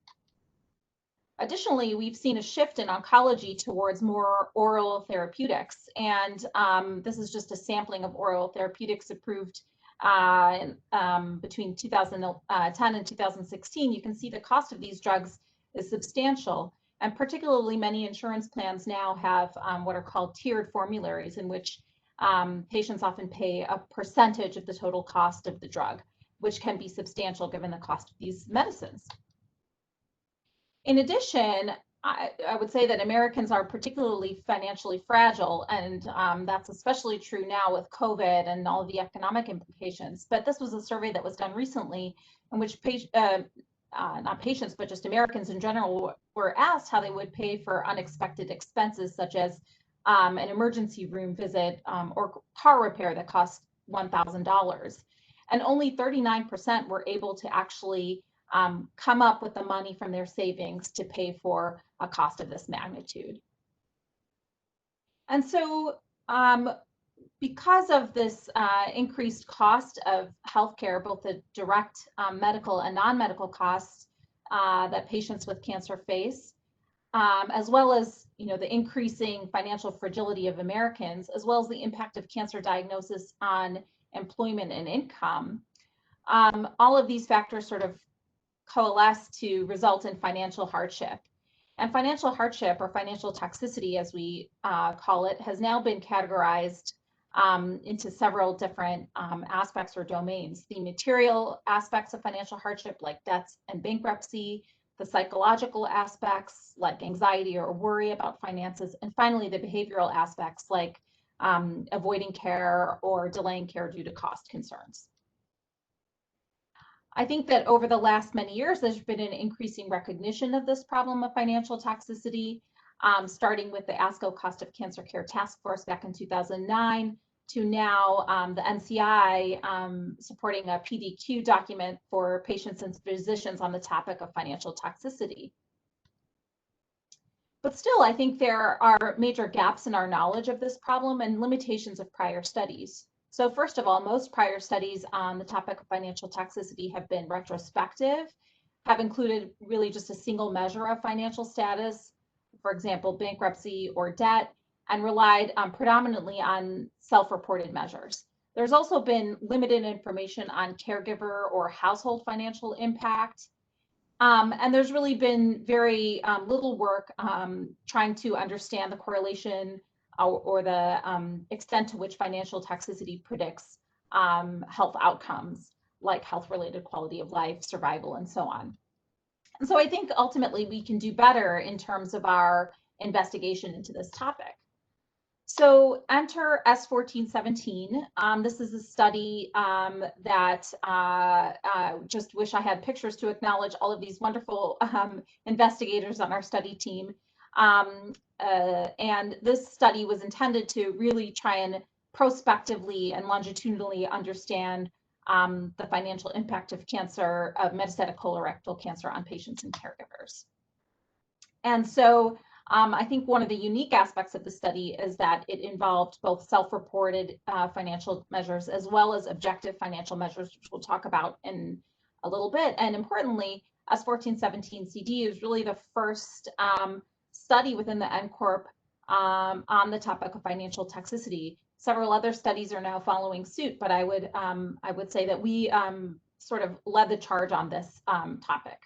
Additionally, we've seen a shift in oncology towards more oral therapeutics. And this is just a sampling of oral therapeutics approved between 2010 and 2016. You can see the cost of these drugs is substantial, and particularly many insurance plans now have what are called tiered formularies, in which patients often pay a percentage of the total cost of the drug, which can be substantial given the cost of these medicines. In addition, I would say that Americans are particularly financially fragile, and that's especially true now with COVID and all of the economic implications. But this was a survey that was done recently in which not patients, but just Americans in general were asked how they would pay for unexpected expenses, such as an emergency room visit or car repair that cost $1,000. And only 39% were able to actually come up with the money from their savings to pay for a cost of this magnitude. And so because of this increased cost of healthcare, both the direct medical and non-medical costs that patients with cancer face, as well as the increasing financial fragility of Americans, as well as the impact of cancer diagnosis on employment and income, all of these factors sort of coalesce to result in financial hardship. And financial hardship, or financial toxicity as we call it, has now been categorized into several different aspects or domains. The material aspects of financial hardship, like debts and bankruptcy, the psychological aspects like anxiety or worry about finances, and finally the behavioral aspects like avoiding care or delaying care due to cost concerns. I think that over the last many years, there's been an increasing recognition of this problem of financial toxicity, starting with the ASCO Cost of Cancer Care Task Force back in 2009 to now the NCI supporting a PDQ document for patients and physicians on the topic of financial toxicity. But still, I think there are major gaps in our knowledge of this problem and limitations of prior studies. So first of all, most prior studies on the topic of financial toxicity have been retrospective, have included really just a single measure of financial status, for example, bankruptcy or debt, and relied predominantly on self-reported measures. There's also been limited information on caregiver or household financial impact. And there's really been very little work trying to understand the correlation or the extent to which financial toxicity predicts health outcomes like health-related quality of life, survival, and so on. And so I think ultimately we can do better in terms of our investigation into this topic. So enter S1417. This is a study that just wish I had pictures to acknowledge all of these wonderful investigators on our study team. And this study was intended to really try and prospectively and longitudinally understand the financial impact of cancer, of metastatic colorectal cancer on patients and caregivers. And so I think one of the unique aspects of the study is that it involved both self-reported financial measures as well as objective financial measures, which we'll talk about in a little bit. And importantly, S1417CD is really the first study within the NCORP on the topic of financial toxicity. Several other studies are now following suit, but I would say that we sort of led the charge on this topic.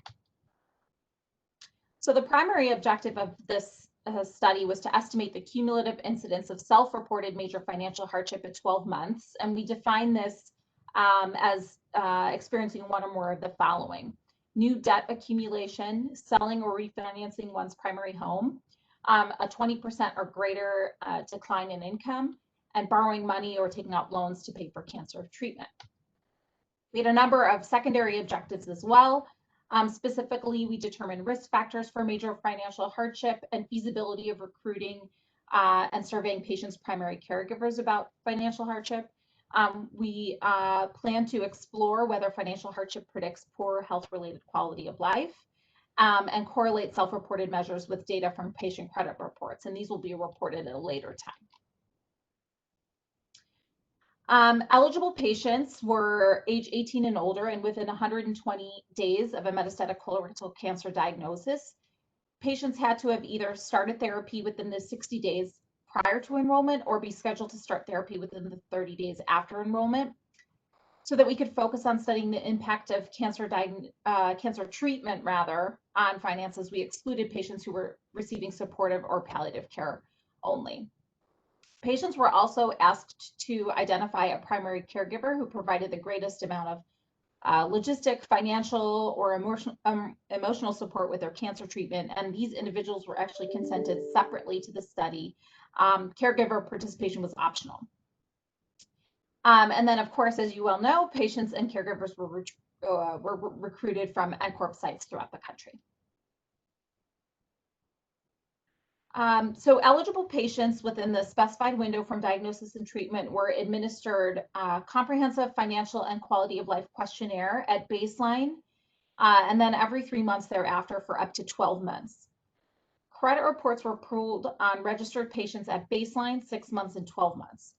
So the primary objective of this study was to estimate the cumulative incidence of self-reported major financial hardship at 12 months. And we define this as experiencing one or more of the following: new debt accumulation, selling or refinancing one's primary home, a 20% or greater decline in income, and borrowing money or taking out loans to pay for cancer treatment. We had a number of secondary objectives as well. Specifically, we determined risk factors for major financial hardship and feasibility of recruiting and surveying patients' primary caregivers about financial hardship. We plan to explore whether financial hardship predicts poor health-related quality of life and correlate self-reported measures with data from patient credit reports, and these will be reported at a later time. Eligible patients were age 18 and older and within 120 days of a metastatic colorectal cancer diagnosis. Patients had to have either started therapy within the 60 days prior to enrollment or be scheduled to start therapy within the 30 days after enrollment, so that we could focus on studying the impact of cancer treatment on finances. We excluded patients who were receiving supportive or palliative care only. Patients were also asked to identify a primary caregiver who provided the greatest amount of logistic, financial, or emotional support with their cancer treatment, and these individuals were actually consented separately to the study. Caregiver participation was optional. And then, of course, as you well know, patients and caregivers were recruited from NCORP sites throughout the country. So eligible patients within the specified window from diagnosis and treatment were administered a comprehensive financial and quality of life questionnaire at baseline, and then every 3 months thereafter for up to 12 months. Credit reports were pooled on registered patients at baseline, 6 months, and 12 months.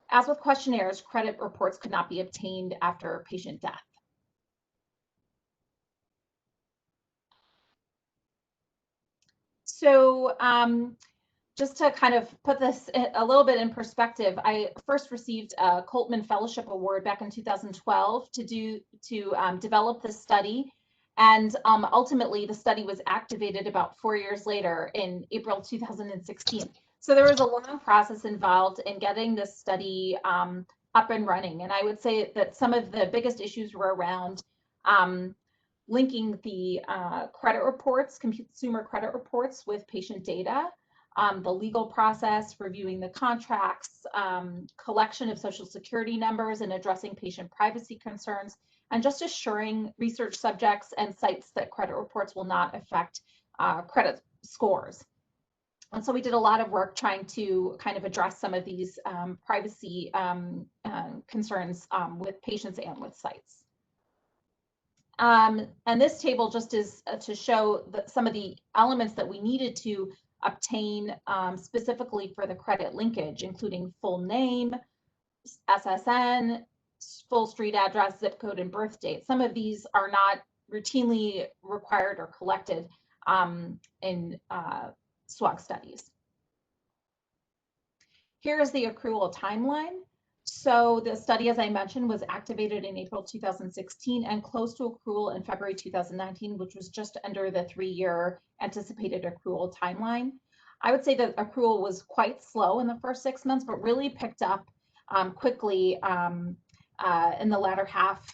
As with questionnaires, credit reports could not be obtained after patient death. So just to kind of put this a little bit in perspective, I first received a Coltman Fellowship Award back in 2012 to develop this study. And ultimately, the study was activated about 4 years later in April 2016. So there was a long process involved in getting this study up and running. And I would say that some of the biggest issues were around linking the credit reports, consumer credit reports with patient data, the legal process, reviewing the contracts, collection of social security numbers and addressing patient privacy concerns, and just assuring research subjects and sites that credit reports will not affect credit scores. And so we did a lot of work trying to kind of address some of these privacy concerns with patients and with sites. And this table just is to show that some of the elements that we needed to obtain specifically for the credit linkage, including full name, SSN, full street address, zip code, and birth date. Some of these are not routinely required or collected in SWOG studies. Here is the accrual timeline. So the study, as I mentioned, was activated in April 2016 and closed to accrual in February 2019, which was just under the 3-year anticipated accrual timeline. I would say that accrual was quite slow in the first 6 months, but really picked up quickly in the latter half,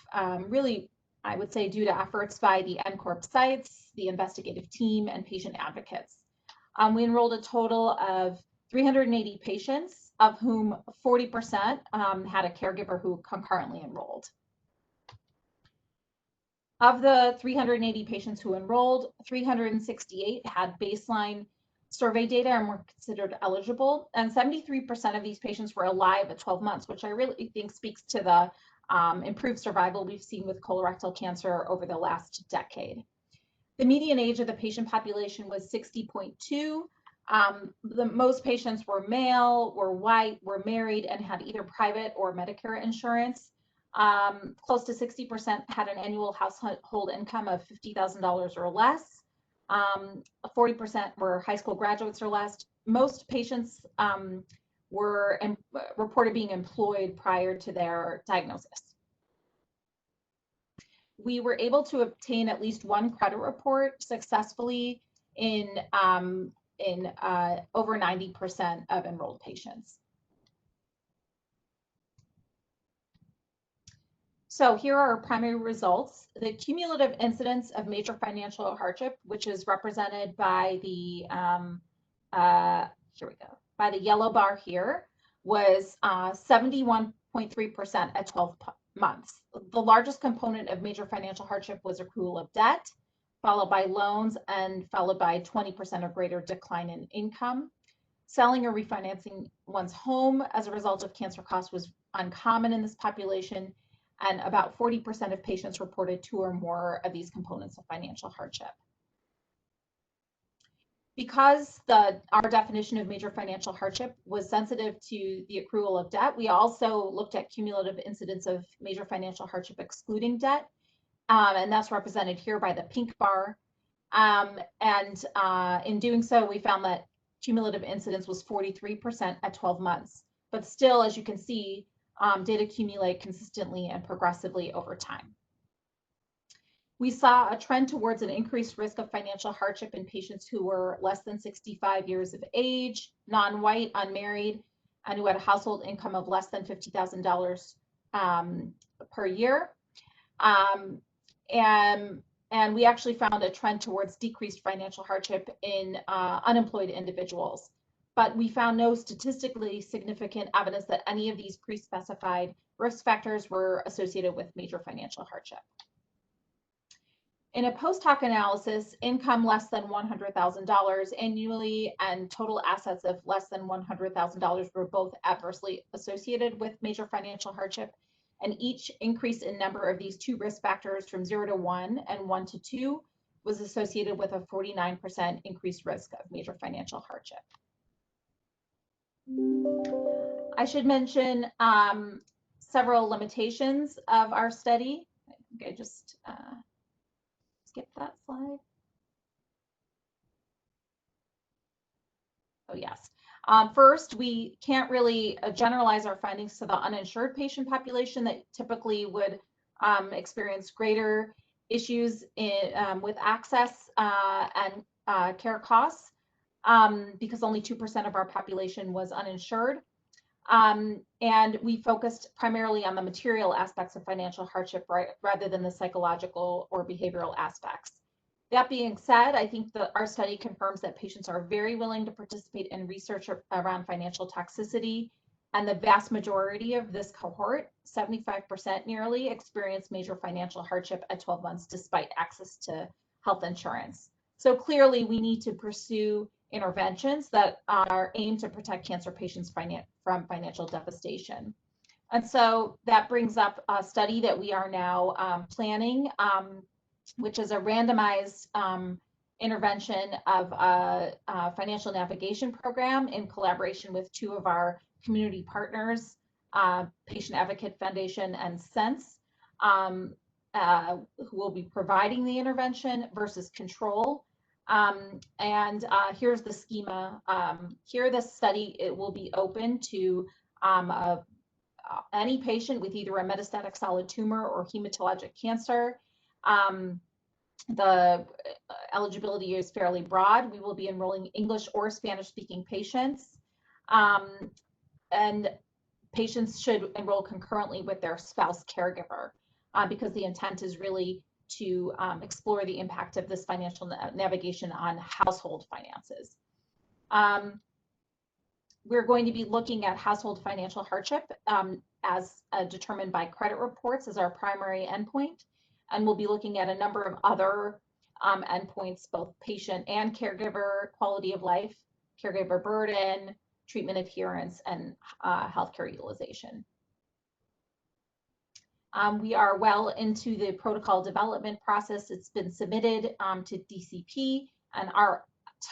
really, I would say, due to efforts by the NCORP sites, the investigative team, and patient advocates. We enrolled a total of 380 patients, of whom 40% had a caregiver who concurrently enrolled. Of the 380 patients who enrolled, 368 had baseline survey data and were considered eligible, and 73% of these patients were alive at 12 months, which I really think speaks to the improved survival we've seen with colorectal cancer over the last decade. The median age of the patient population was 60.2. The most patients were male, were white, were married, and had either private or Medicare insurance. Close to 60% had an annual household income of $50,000 or less. 40% were high school graduates or less. Most patients were reported being employed prior to their diagnosis. We were able to obtain at least one credit report successfully in over 90% of enrolled patients. So here are our primary results. The cumulative incidence of major financial hardship, which is represented by the by the yellow bar here, was 71.3% at 12 months. The largest component of major financial hardship was accrual of debt, followed by loans, and followed by 20% or greater decline in income. Selling or refinancing one's home as a result of cancer costs was uncommon in this population, and about 40% of patients reported 2 or more of these components of financial hardship. Because our definition of major financial hardship was sensitive to the accrual of debt, we also looked at cumulative incidence of major financial hardship excluding debt, and that's represented here by the pink bar. In doing so, we found that cumulative incidence was 43% at 12 months. But still, as you can see, did accumulate consistently and progressively over time. We saw a trend towards an increased risk of financial hardship in patients who were less than 65 years of age, non-white, unmarried, and who had a household income of less than $50,000 per year. And we actually found a trend towards decreased financial hardship in unemployed individuals. But we found no statistically significant evidence that any of these pre-specified risk factors were associated with major financial hardship. In a post-hoc analysis, income less than $100,000 annually and total assets of less than $100,000 were both adversely associated with major financial hardship, and each increase in number of these 2 risk factors from 0 to 1 and 1 to 2 was associated with a 49% increased risk of major financial hardship. I should mention several limitations of our study. I think I just skip that slide. Oh, yes. First, we can't really generalize our findings to the uninsured patient population that typically would experience greater issues with access and care costs because only 2% of our population was uninsured. And we focused primarily on the material aspects of financial hardship rather than the psychological or behavioral aspects. That being said, I think that our study confirms that patients are very willing to participate in research around financial toxicity, and the vast majority of this cohort, 75% nearly, experienced major financial hardship at 12 months despite access to health insurance. So clearly we need to pursue interventions that are aimed to protect cancer patients from financial devastation. And so that brings up a study that we are now planning, which is a randomized intervention of a financial navigation program in collaboration with two of our community partners, Patient Advocate Foundation and Sense, who will be providing the intervention versus control. Here's the schema. Here, this study, it will be open to any patient with either a metastatic solid tumor or hematologic cancer. The eligibility is fairly broad. We will be enrolling English or Spanish speaking patients. And patients should enroll concurrently with their spouse caregiver because the intent is really to explore the impact of this financial navigation on household finances. We're going to be looking at household financial hardship as determined by credit reports as our primary endpoint. And we'll be looking at a number of other endpoints, both patient and caregiver quality of life, caregiver burden, treatment adherence, and healthcare utilization. We are well into the protocol development process. It's been submitted to DCP, and our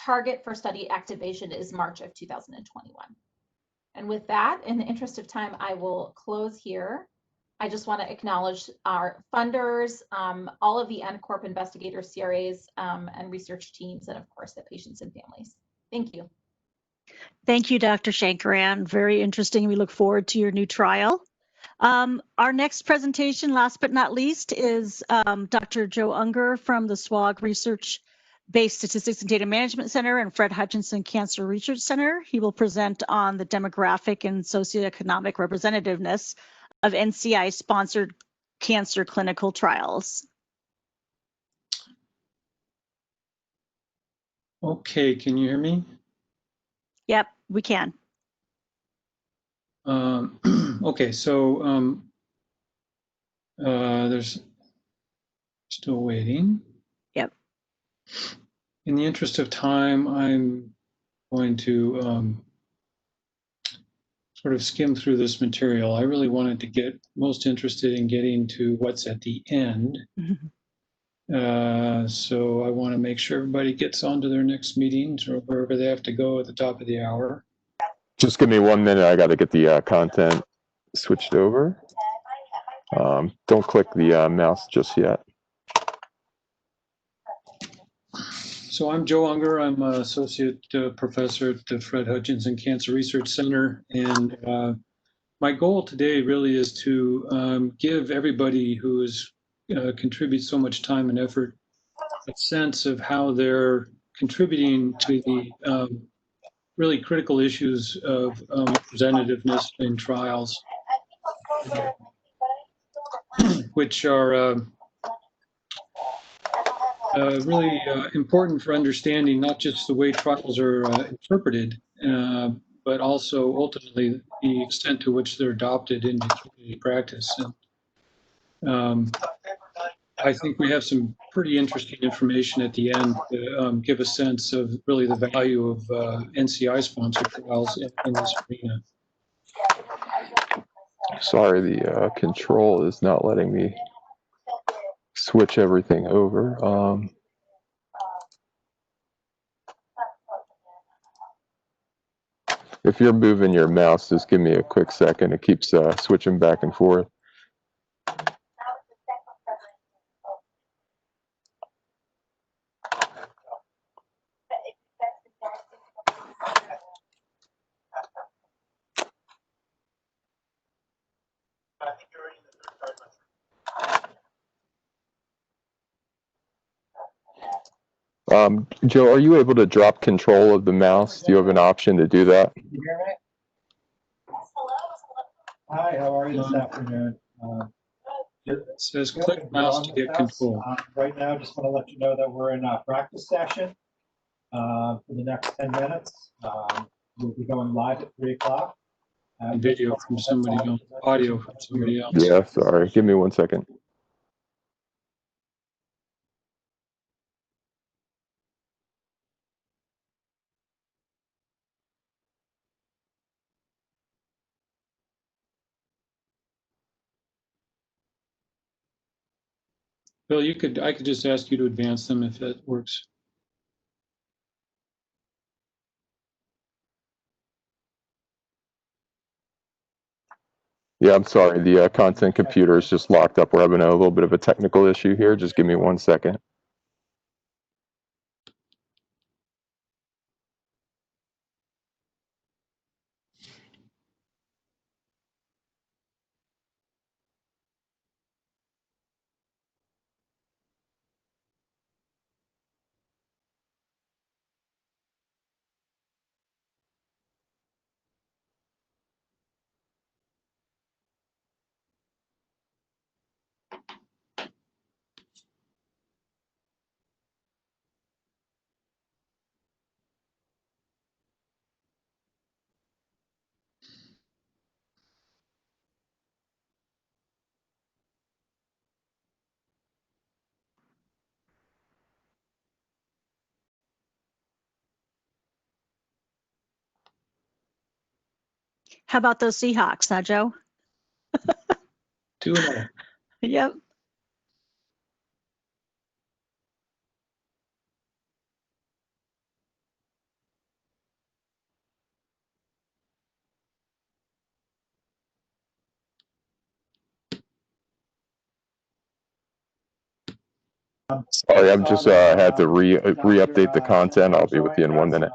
target for study activation is March of 2021. And with that, in the interest of time, I will close here. I just want to acknowledge our funders, all of the NCORP investigators, CRAs, and research teams, and of course, the patients and families. Thank you. Thank you, Dr. Shankaran. Very interesting. We look forward to your new trial. Our next presentation, last but not least, is Dr. Joe Unger from the SWOG Research-Based Statistics and Data Management Center and Fred Hutchinson Cancer Research Center. He will present on the demographic and socioeconomic representativeness of NCI-sponsored cancer clinical trials. Okay, can you hear me? Yep, we can. Okay, so there's still waiting. Yep. In the interest of time, I'm going to sort of skim through this material. I really wanted to get most interested in getting to what's at the end. So I want to make sure everybody gets on to their next meetings or wherever they have to go at the top of the hour. Just give me 1 minute. I got to get the content switched over. Don't click the mouse just yet. So I'm Joe Unger. I'm an associate professor at the Fred Hutchinson Cancer Research Center. And my goal today really is to give everybody who is contributes so much time and effort a sense of how they're contributing to the really critical issues of representativeness in trials, which are really important for understanding not just the way trials are interpreted, but also ultimately the extent to which they're adopted into community practice. And I think we have some pretty interesting information at the end to give a sense of really the value of NCI-sponsored trials in this arena. Sorry, the control is not letting me switch everything over. If you're moving your mouse, just give me a quick second. It keeps switching back and forth. Joe, are you able to drop control of the mouse? Do you have an option to do that? Can you hear me? Hi, how are you this afternoon? It says click mouse to get control. Right now, just want to let you know that we're in a practice session for the next 10 minutes. We'll be going live at 3 o'clock. Video from somebody else, audio from somebody else. Yeah, sorry. Give me 1 second. Bill, I could just ask you to advance them if that works. Yeah, I'm sorry. The content computer is just locked up. We're having a little bit of a technical issue here. Just give me 1 second. How about those Seahawks, huh, Joe? 2-0. Yep. Sorry, I'm just had to re-update the content. I'll be with you in 1 minute.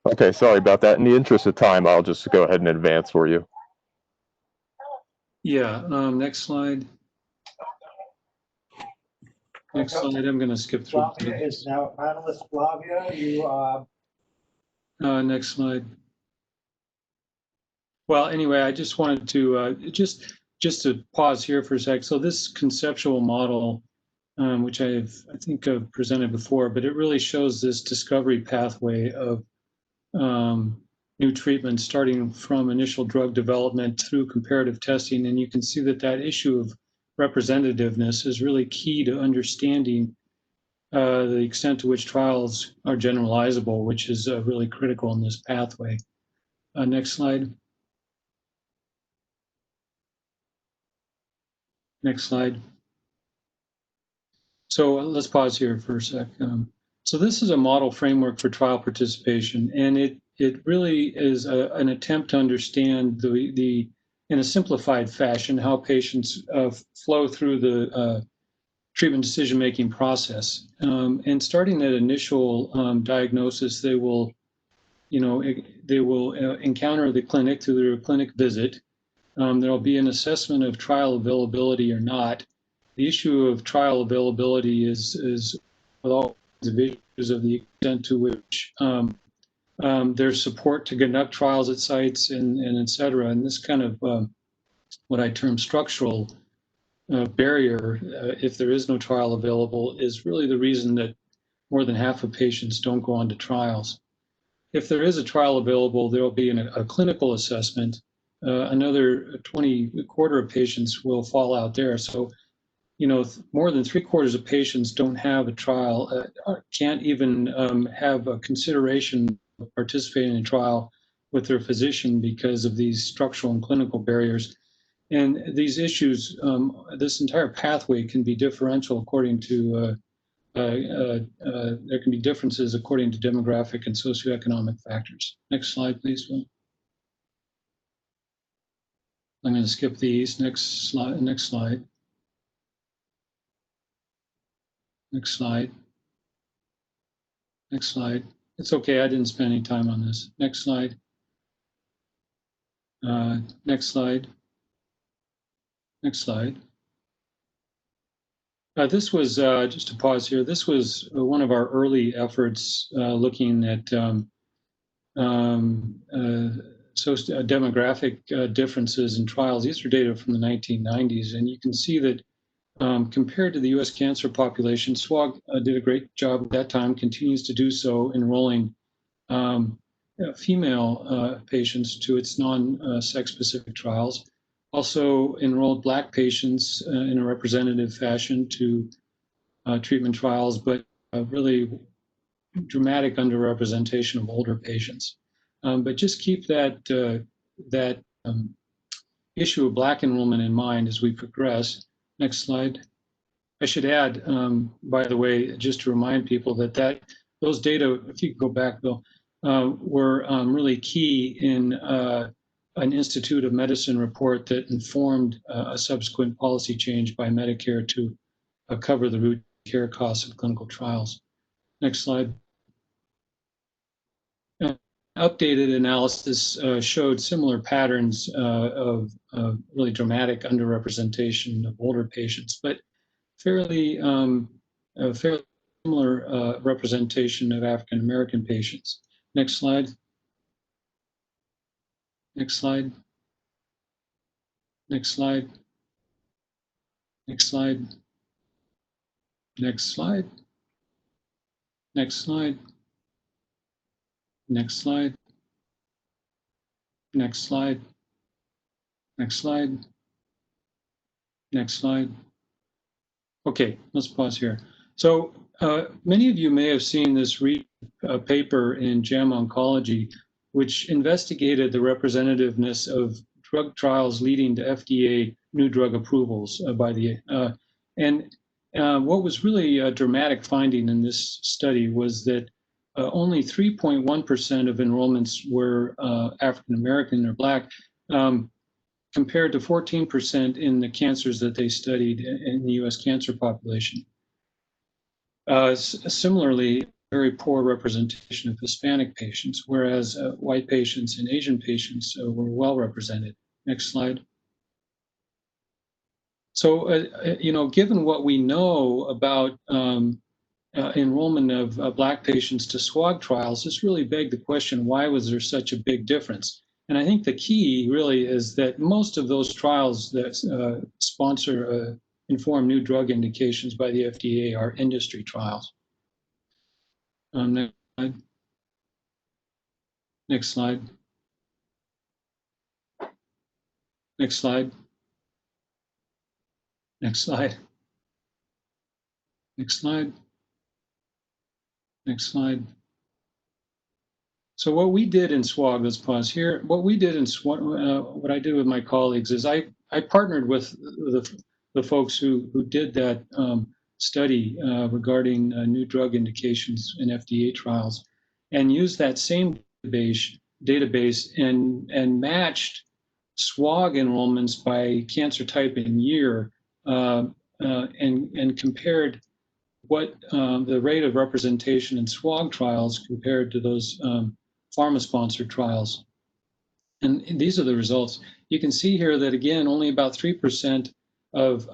Okay, sorry about that. In the interest of time, I'll just go ahead and advance for you. Yeah, next slide. Next slide, I'm going to skip through. Flavia is now panelist. Flavia, you next slide. Well, anyway, I just wanted to just to pause here for a sec. So this conceptual model, which I think I've presented before, but it really shows this discovery pathway of new treatments starting from initial drug development through comparative testing. And you can see that that issue of representativeness is really key to understanding the extent to which trials are generalizable, which is really critical in this pathway. Next slide. Next slide. So let's pause here for a sec. So this is a model framework for trial participation, and it really is an attempt to understand in a simplified fashion how patients flow through the treatment decision-making process. And starting at initial diagnosis, they will encounter the clinic through their clinic visit. There will be an assessment of trial availability or not. The issue of trial availability is with all kinds of issues of the extent to which there's support to conduct trials at sites and et cetera. And this kind of what I term structural barrier, if there is no trial available, is really the reason that more than half of patients don't go on to trials. If there is a trial available, there will be a clinical assessment. Another 20 quarter of patients will fall out there. So more than 3/4 of patients don't have a trial, can't even have a consideration of participating in a trial with their physician because of these structural and clinical barriers. And these issues, this entire pathway can be differential according to, there can be differences according to demographic and socioeconomic factors. Next slide, please, Will. I'm going to skip these. Next slide, next slide. Next slide. Next slide. It's okay, I didn't spend any time on this. Next slide. Next slide. Next slide. This was, just to pause here, this was one of our early efforts looking at demographic differences in trials. These are data from the 1990s, and you can see that compared to the US cancer population, SWOG did a great job at that time, continues to do so, enrolling female patients to its non-sex specific trials. Also enrolled Black patients in a representative fashion to treatment trials, but really dramatic underrepresentation of older patients. But just keep that, issue of Black enrollment in mind as we progress. Next slide. I should add, by the way, just to remind people that those data, if you could go back, Bill, were really key in an Institute of Medicine report that informed a subsequent policy change by Medicare to cover the routine care costs of clinical trials. Next slide. Updated analysis showed similar patterns of really dramatic underrepresentation of older patients, but fairly similar representation of African American patients. Next slide. Next slide. Next slide. Next slide. Next slide. Next slide. Next slide. Next slide. Next slide. Next slide. Okay, let's pause here. So many of you may have seen this paper in JAMA Oncology, which investigated the representativeness of drug trials leading to FDA new drug approvals by the, what was really a dramatic finding in this study was that only 3.1% of enrollments were African American or Black, compared to 14% in the cancers that they studied in the US cancer population. Similarly, very poor representation of Hispanic patients, whereas white patients and Asian patients were well represented. Next slide. So, given what we know about enrollment of Black patients to SWOG trials, this really begged the question, why was there such a big difference? And I think the key really is that most of those trials that sponsor inform new drug indications by the FDA are industry trials. Next slide. Next slide. Next slide. Next slide. Next slide. Next slide. So what we did in SWOG, let's pause here. What we did in SWOG, what I did with my colleagues is I partnered with the folks who did that study regarding new drug indications in FDA trials, and used that same database and matched SWOG enrollments by cancer type and year, and compared what the rate of representation in SWOG trials compared to those pharma-sponsored trials. And these are the results. You can see here that, again, only about 3% of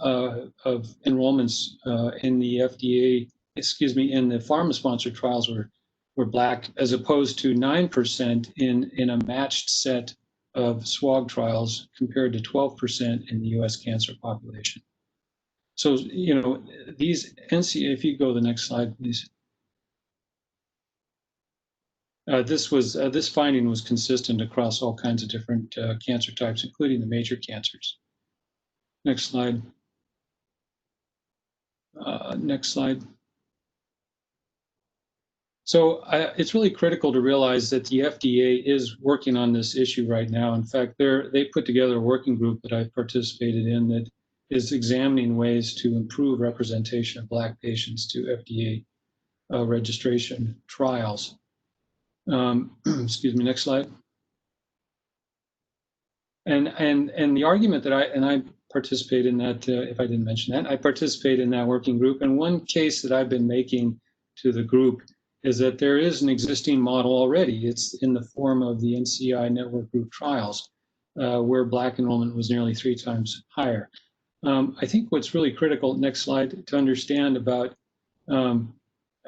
enrollments in the in the pharma-sponsored trials were Black, as opposed to 9% in a matched set of SWOG trials compared to 12% in the US cancer population. So, these if you go to the next slide, please. This finding was consistent across all kinds of different cancer types, including the major cancers. Next slide. Next slide. So it's really critical to realize that the FDA is working on this issue right now. In fact, they put together a working group that I participated in that is examining ways to improve representation of Black patients to FDA registration trials. Excuse me, next slide. And the argument that I participated in that, if I didn't mention that, I participated in that working group. And one case that I've been making to the group is that there is an existing model already. It's in the form of the NCI network group trials, where Black enrollment was nearly 3 times higher. I think what's really critical, next slide, to understand about the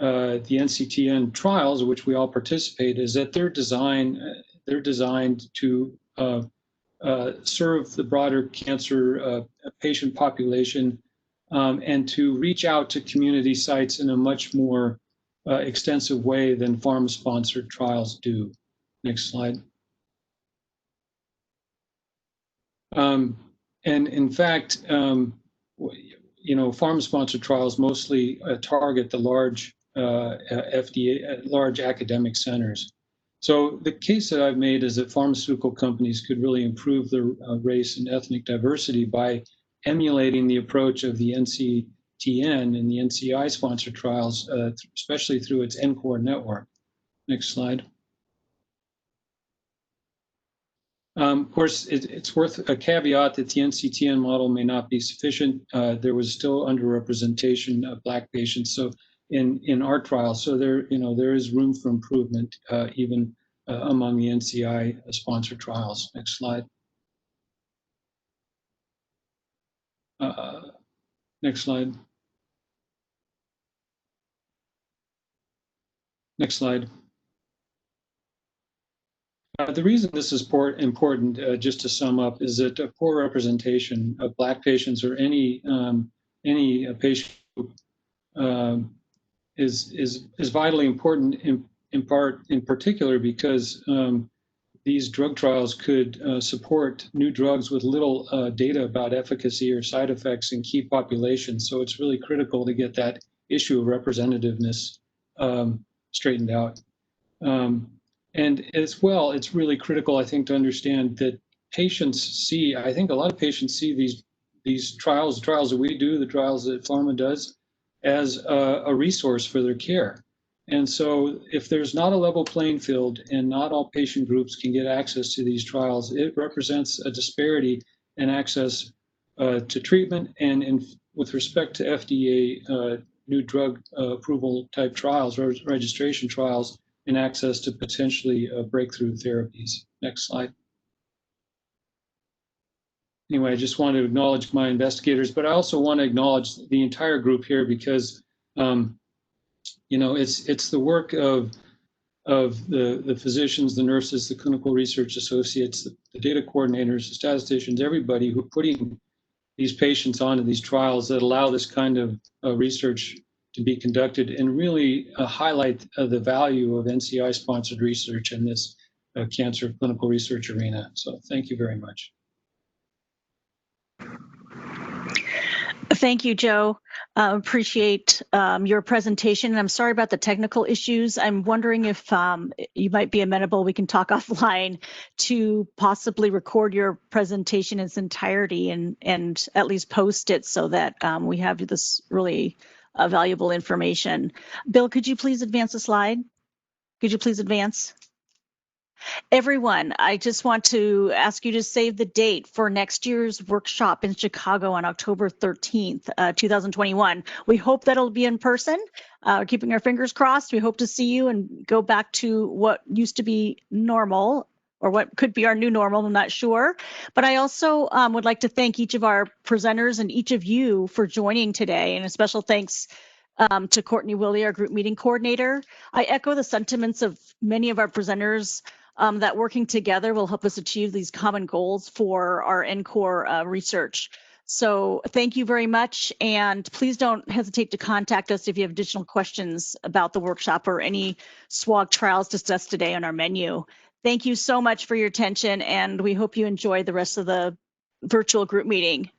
NCTN trials, which we all participate, is that they're designed to serve the broader cancer patient population and to reach out to community sites in a much more extensive way than pharma-sponsored trials do. Next slide. And in fact, you know, pharma-sponsored trials mostly target the large large academic centers. So the case that I've made is that pharmaceutical companies could really improve their race and ethnic diversity by emulating the approach of the NCTN and the NCI sponsored trials, especially through its Encore network. Next slide. Of course, it's worth a caveat that the NCTN model may not be sufficient. There was still underrepresentation of Black patients. So in our trial, so there is room for improvement even among the NCI sponsored trials. Next slide. Next slide. Next slide. The reason this is important, just to sum up, is that a poor representation of Black patients or any patient group is vitally important in particular because these drug trials could support new drugs with little data about efficacy or side effects in key populations. So it's really critical to get that issue of representativeness straightened out. And as well, it's really critical, I think, to understand that patients see, I think a lot of patients see these trials, the trials that we do, the trials that pharma does, as a resource for their care. And so if there's not a level playing field and not all patient groups can get access to these trials, it represents a disparity in access to treatment and with respect to FDA new drug approval type trials, or registration trials, and access to potentially breakthrough therapies. Next slide. Anyway, I just want to acknowledge my investigators, but I also want to acknowledge the entire group here because, you know, it's the work of the physicians, the nurses, the clinical research associates, the data coordinators, the statisticians, everybody who are putting these patients onto these trials that allow this kind of research to be conducted and really highlight the value of NCI-sponsored research in this cancer clinical research arena. So thank you very much. Thank you, Joe. Appreciate your presentation. And I'm sorry about the technical issues. I'm wondering if you might be amenable, we can talk offline, to possibly record your presentation in its entirety and at least post it so that we have this really valuable information. Bill, could you please advance the slide? Could you please advance? Everyone, I just want to ask you to save the date for next year's workshop in Chicago on October 13th, 2021. We hope that'll be in person. We're keeping our fingers crossed. We hope to see you and go back to what used to be normal, or what could be our new normal, I'm not sure. But I also would like to thank each of our presenters and each of you for joining today, and a special thanks to Courtney Willie, our group meeting coordinator. I echo the sentiments of many of our presenters that working together will help us achieve these common goals for our NCORP research. So thank you very much, and please don't hesitate to contact us if you have additional questions about the workshop or any SWOG trials discussed today on our menu. Thank you so much for your attention, and we hope you enjoy the rest of the virtual group meeting.